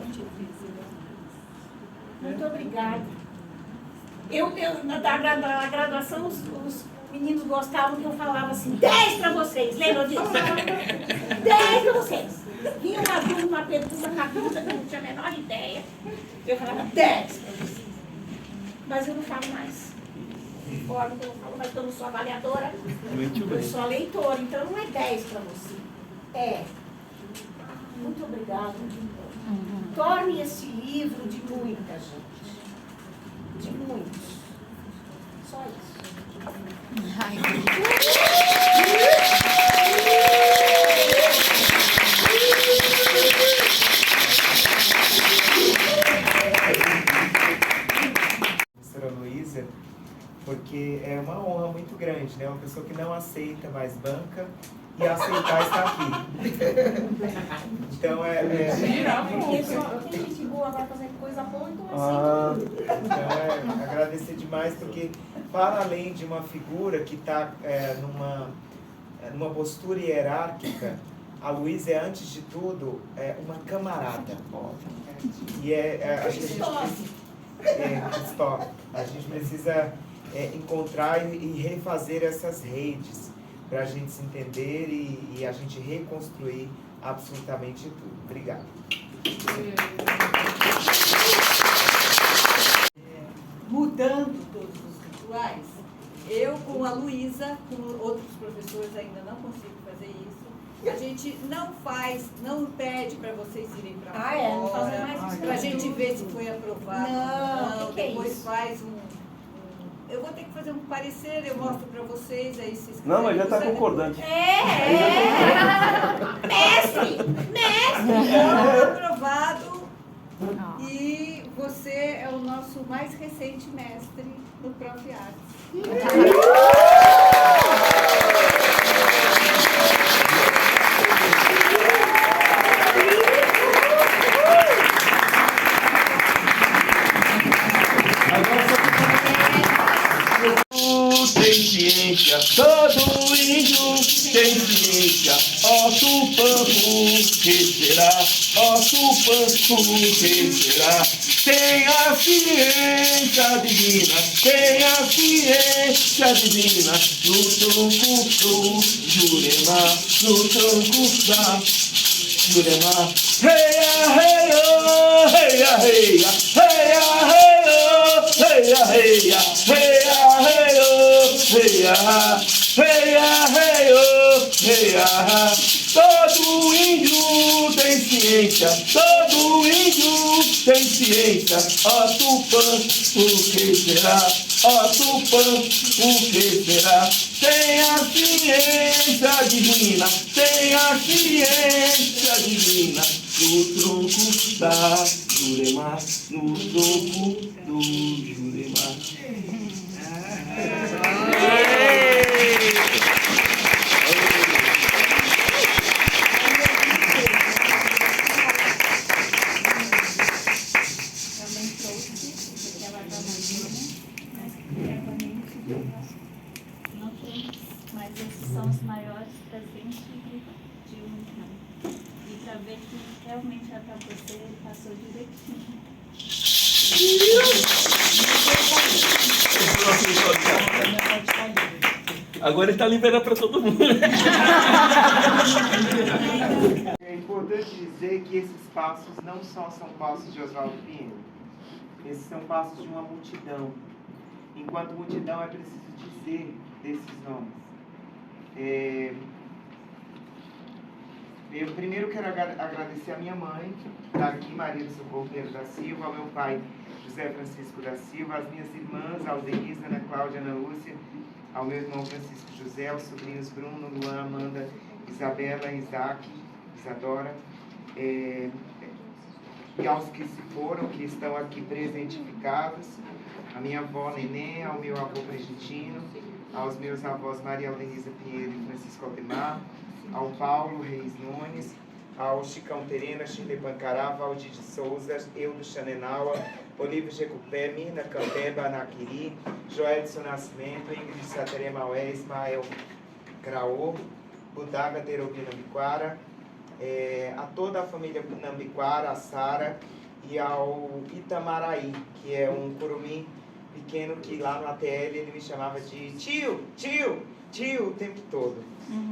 muito obrigada. Na graduação, os meninos gostavam que eu falava assim, 10 para vocês, lembram disso? 10 para vocês. Vinha uma pergunta caduda que eu não tinha a menor ideia. Eu falava 10 para vocês. Mas eu não falo mais. Concordo que eu não falo mais, porque eu não sou avaliadora. Eu sou a leitora, então não é 10 para você. É. Muito obrigada. Torne esse livro de muita gente. De muitos. Só isso. Professora Luísa, porque é uma honra muito grande, né? Uma pessoa que não aceita mais banca e aceitar estar aqui. Então Tem gente boa agora fazendo coisa boa, então aceita. Então agradecer demais, porque para além de uma figura que está numa postura hierárquica, a Luísa é, antes de tudo, uma camarada. E a gente precisa encontrar e refazer essas redes para a gente se entender e a gente reconstruir absolutamente tudo. Obrigado. Mudando todos os rituais, eu com a Luísa, com outros professores ainda não consigo fazer isso. A gente não pede para vocês irem para fora, não fazer mais isso. para a gente ver se foi aprovado. Não, depois faz eu vou ter que fazer um parecer, eu mostro para vocês, aí vocês... Não, mas já está concordante. Mestre! Aprovado. E você é o nosso mais recente mestre no Prof. Artes. Tem ciência, todo índio tem ciência. Ó Tupã, que será? Ó Tupã, que será? Tem a ciência divina, tem a ciência divina. No tronco do Jurema, no tronco da Jurema. Heia, heia, heia, heia, heia, heia, heia, heia, heia, heia. Todo índio tem ciência, todo índio tem ciência. Ó Tupã, o que será? Ó Tupã, o que será? Tem a ciência divina, tem a ciência divina. No tronco da Jurema, no tronco do Jurema. Também trouxe aquela granadinha, mas que realmente não temos, mas esses são os maiores presentes de um ano. E para ver que realmente já para você passou direitinho. Agora ele está liberando para todo mundo. É importante dizer que esses passos não só são passos de Oswaldo Pinheiro. Esses são passos de uma multidão. Enquanto multidão é preciso dizer desses nomes. Eu primeiro quero agradecer a minha mãe, que está aqui, Maria do Socorro Pinheiro da Silva, ao meu pai, José Francisco da Silva, às minhas irmãs, Aldenise, Ana Cláudia, Ana Lúcia, ao meu irmão Francisco José, aos sobrinhos Bruno, Luan, Amanda, Isabela, Isaac, Isadora, e aos que se foram, que estão aqui presentificados, a minha avó Nenê, ao meu avô Brigitino, aos meus avós Maria Aldenisa Pinheiro e Francisco Aldemar, ao Paulo Reis Nunes, ao Chicão Terena, Chile Pancará, Valdir de Souza, Eudo Chanenaua, Olívio Jecupé, Mirna Cambeba, Anaquiri, Joedson Nascimento, Ingrid Sateremaué, Ismael Craô, Budaga Terobi Nambiquara, a toda a família Nambiquara, a Sara, e ao Itamaraí, que é um curumim pequeno que lá no ATL ele me chamava de tio, tio, tio o tempo todo.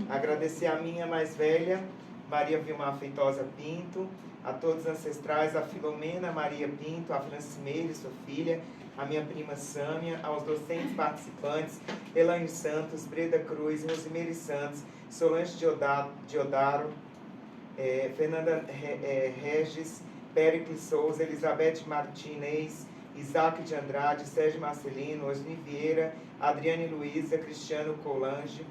Agradecer a minha mais velha, Maria Vilmar Feitosa Pinto, a todos os ancestrais, a Filomena Maria Pinto, a Francimeire, sua filha, a minha prima Sâmia, aos docentes participantes, Elaine Santos, Breda Cruz, Rosimeire Santos, Solange Diodaro, Fernanda Regis, Péricles Souza, Elizabeth Martinez, Isaac de Andrade, Sérgio Marcelino, Osni Vieira, Adriane Luiza, Cristiano Colange,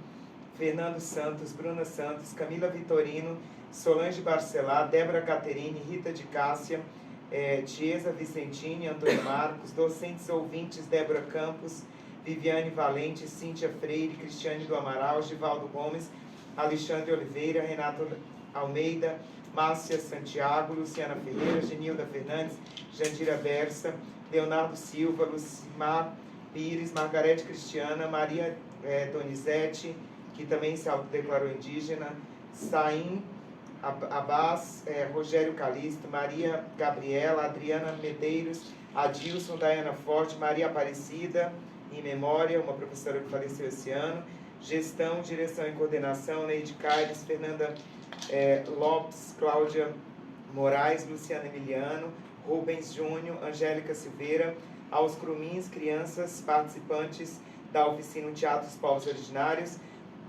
Fernando Santos, Bruna Santos, Camila Vitorino, Solange Barcelar, Débora Caterine, Rita de Cássia, Tiesa Vicentini, Antônio Marcos, docentes ouvintes, Débora Campos, Viviane Valente, Cíntia Freire, Cristiane do Amaral, Givaldo Gomes, Alexandre Oliveira, Renato Almeida, Márcia Santiago, Luciana Ferreira, Genilda Fernandes, Jandira Bersa, Leonardo Silva, Lucimar Pires, Margarete Cristiana, Maria Donizete, que também se autodeclarou indígena, Saim Abbas, Rogério Calixto, Maria Gabriela, Adriana Medeiros, Adilson, Daiana Forte, Maria Aparecida, em memória, uma professora que faleceu esse ano, gestão, direção e coordenação, Neide Caires, Fernanda Lopes, Cláudia Moraes, Luciana Emiliano, Rubens Júnior, Angélica Silveira, aos crumins, crianças, participantes da oficina Teatro dos Povos Originários,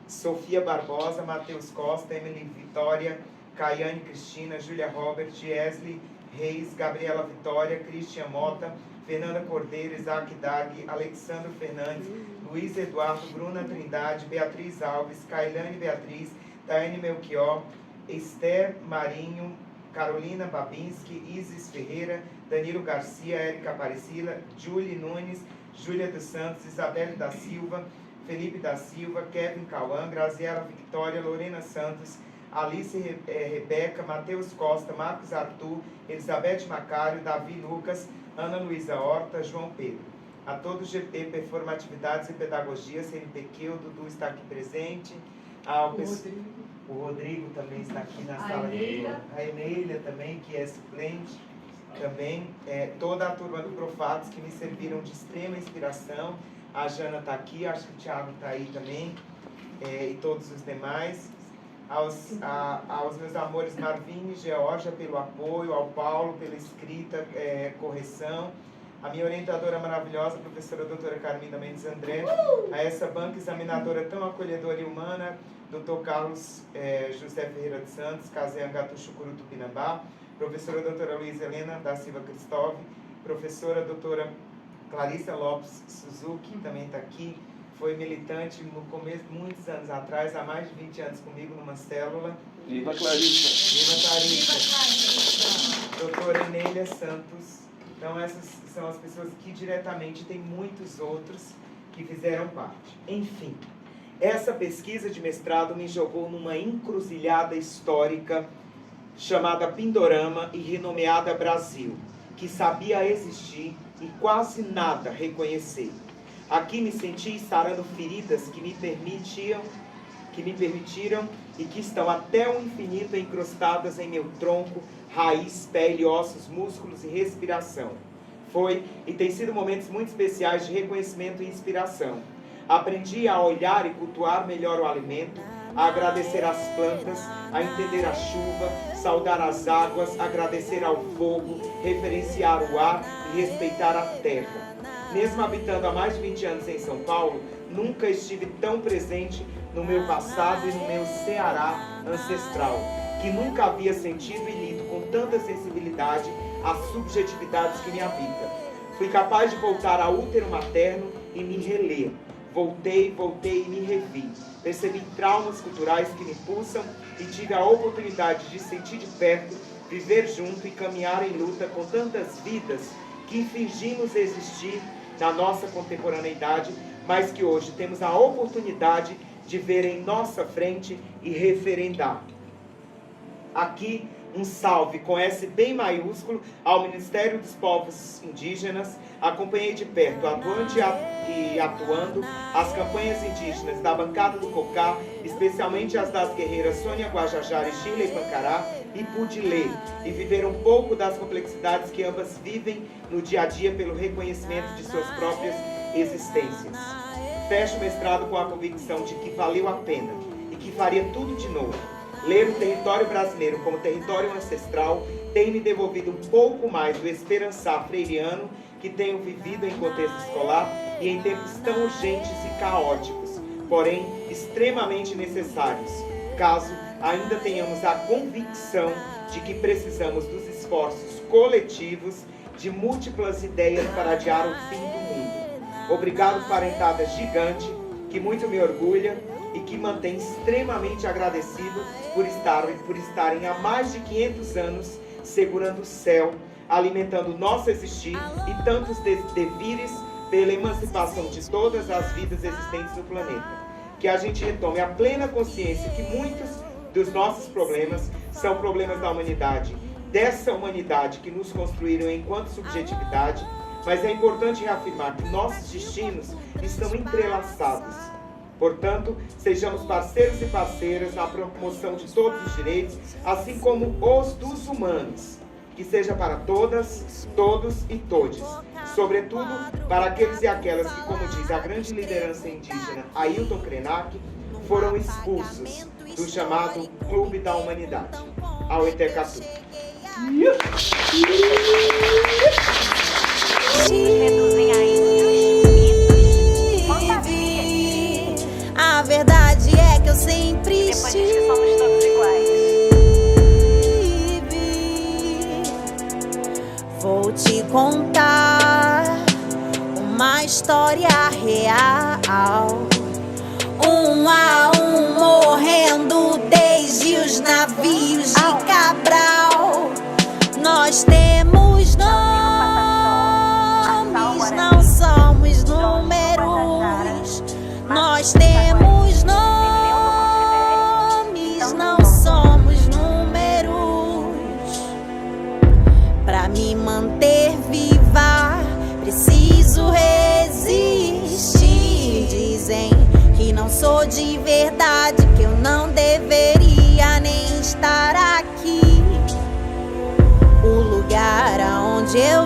Sofia Barbosa, Matheus Costa, Emily Vitória, Caiane Cristina, Júlia Robert, Esli, Reis, Gabriela Vitória, Cristian Mota, Fernanda Cordeiro, Isaac Dag, Alexandre Fernandes, Luiz Eduardo, Bruna Trindade, Beatriz Alves, Kailane Beatriz, Taine Melchior, Esther Marinho, Carolina Babinski, Isis Ferreira, Danilo Garcia, Érica Aparecida, Julie Nunes, Júlia dos Santos, Isabelle da Silva, Felipe da Silva, Kevin Cauã, Graziela Victória, Lorena Santos, Alice Rebeca, Matheus Costa, Marcos Arthur, Elizabeth Macário, Davi Lucas, Ana Luísa Horta, João Pedro. A todos GP, Performatividades e Pedagogia, CNPq, o Dudu está aqui presente. O Rodrigo também está aqui na sala. A Enélia também, que é suplente. Também toda a turma do Profatos, que me serviram de extrema inspiração. A Jana está aqui, acho que o Thiago está aí também. E todos os demais. Aos meus amores Marvine e Georgia pelo apoio, ao Paulo pela escrita, correção, a minha orientadora maravilhosa, a professora doutora Carminda Mendes André, a essa banca examinadora tão acolhedora e humana, doutor Carlos José Ferreira de Santos, Caseangatu Chucuru Tupinambá, professora doutora Luiz Helena da Silva Cristóvão, professora doutora Clarissa Lopes Suzuki, também está aqui, foi militante no começo, muitos anos atrás, há mais de 20 anos comigo, numa célula. Viva Clarissa! Viva Clarissa! Doutora Enélia Santos. Então, essas são as pessoas que diretamente, tem muitos outros que fizeram parte. Enfim, essa pesquisa de mestrado me jogou numa encruzilhada histórica chamada Pindorama e renomeada Brasil, que sabia existir e quase nada reconhecer. Aqui me senti sarando feridas que me permitiram e que estão até o infinito encrostadas em meu tronco, raiz, pele, ossos, músculos e respiração. Foi e tem sido momentos muito especiais de reconhecimento e inspiração. Aprendi a olhar e cultuar melhor o alimento, a agradecer às plantas, a entender a chuva, saudar as águas, agradecer ao fogo, referenciar o ar e respeitar a terra. Mesmo habitando há mais de 20 anos em São Paulo, nunca estive tão presente no meu passado e no meu Ceará ancestral, que nunca havia sentido e lido com tanta sensibilidade as subjetividades que me habitam. Fui capaz de voltar ao útero materno e me reler. Voltei e me revi. Percebi traumas culturais que me pulsam e tive a oportunidade de sentir de perto, viver junto e caminhar em luta com tantas vidas que fingimos existir na nossa contemporaneidade, mas que hoje temos a oportunidade de ver em nossa frente e referendar. Aqui, um salve com S bem maiúsculo ao Ministério dos Povos Indígenas. Acompanhei de perto, atuante e atuando, as campanhas indígenas da Bancada do Cocá, especialmente as das guerreiras Sônia Guajajara e Shirley Pancará, e pude ler e viver um pouco das complexidades que ambas vivem no dia a dia pelo reconhecimento de suas próprias existências. Fecho o mestrado com a convicção de que valeu a pena e que faria tudo de novo. Ler o território brasileiro como território ancestral tem me devolvido um pouco mais do esperançar freiriano que tenho vivido em contexto escolar e em tempos tão urgentes e caóticos, porém extremamente necessários, caso ainda tenhamos a convicção de que precisamos dos esforços coletivos de múltiplas ideias para adiar o fim do mundo. Obrigado, parentada gigante, que muito me orgulha e que mantém extremamente agradecido por estarem há mais de 500 anos segurando o céu, alimentando o nosso existir e tantos devires pela emancipação de todas as vidas existentes no planeta. Que a gente retome a plena consciência que muitos dos nossos problemas são problemas da humanidade, dessa humanidade que nos construíram enquanto subjetividade, mas é importante reafirmar que nossos destinos estão entrelaçados. Portanto, sejamos parceiros e parceiras na promoção de todos os direitos, assim como os dos humanos, que seja para todas, todos e todes, sobretudo para aqueles e aquelas que, como diz a grande liderança indígena Ailton Krenak, foram expulsos do chamado Clube da Humanidade, ao Etecatu. Reduzem a mitos, fantasias. A verdade é que eu sempre estive. Depois diz que somos todos iguais. contar uma história real. Um a um morrendo desde os navios de Cabral. Nós temos nomes, não somos números. Nós temos nomes, não somos números. Pra me manter viva, preciso resistir. Dizem que não sou de verdade, que eu não deveria nem estar aqui. O lugar aonde eu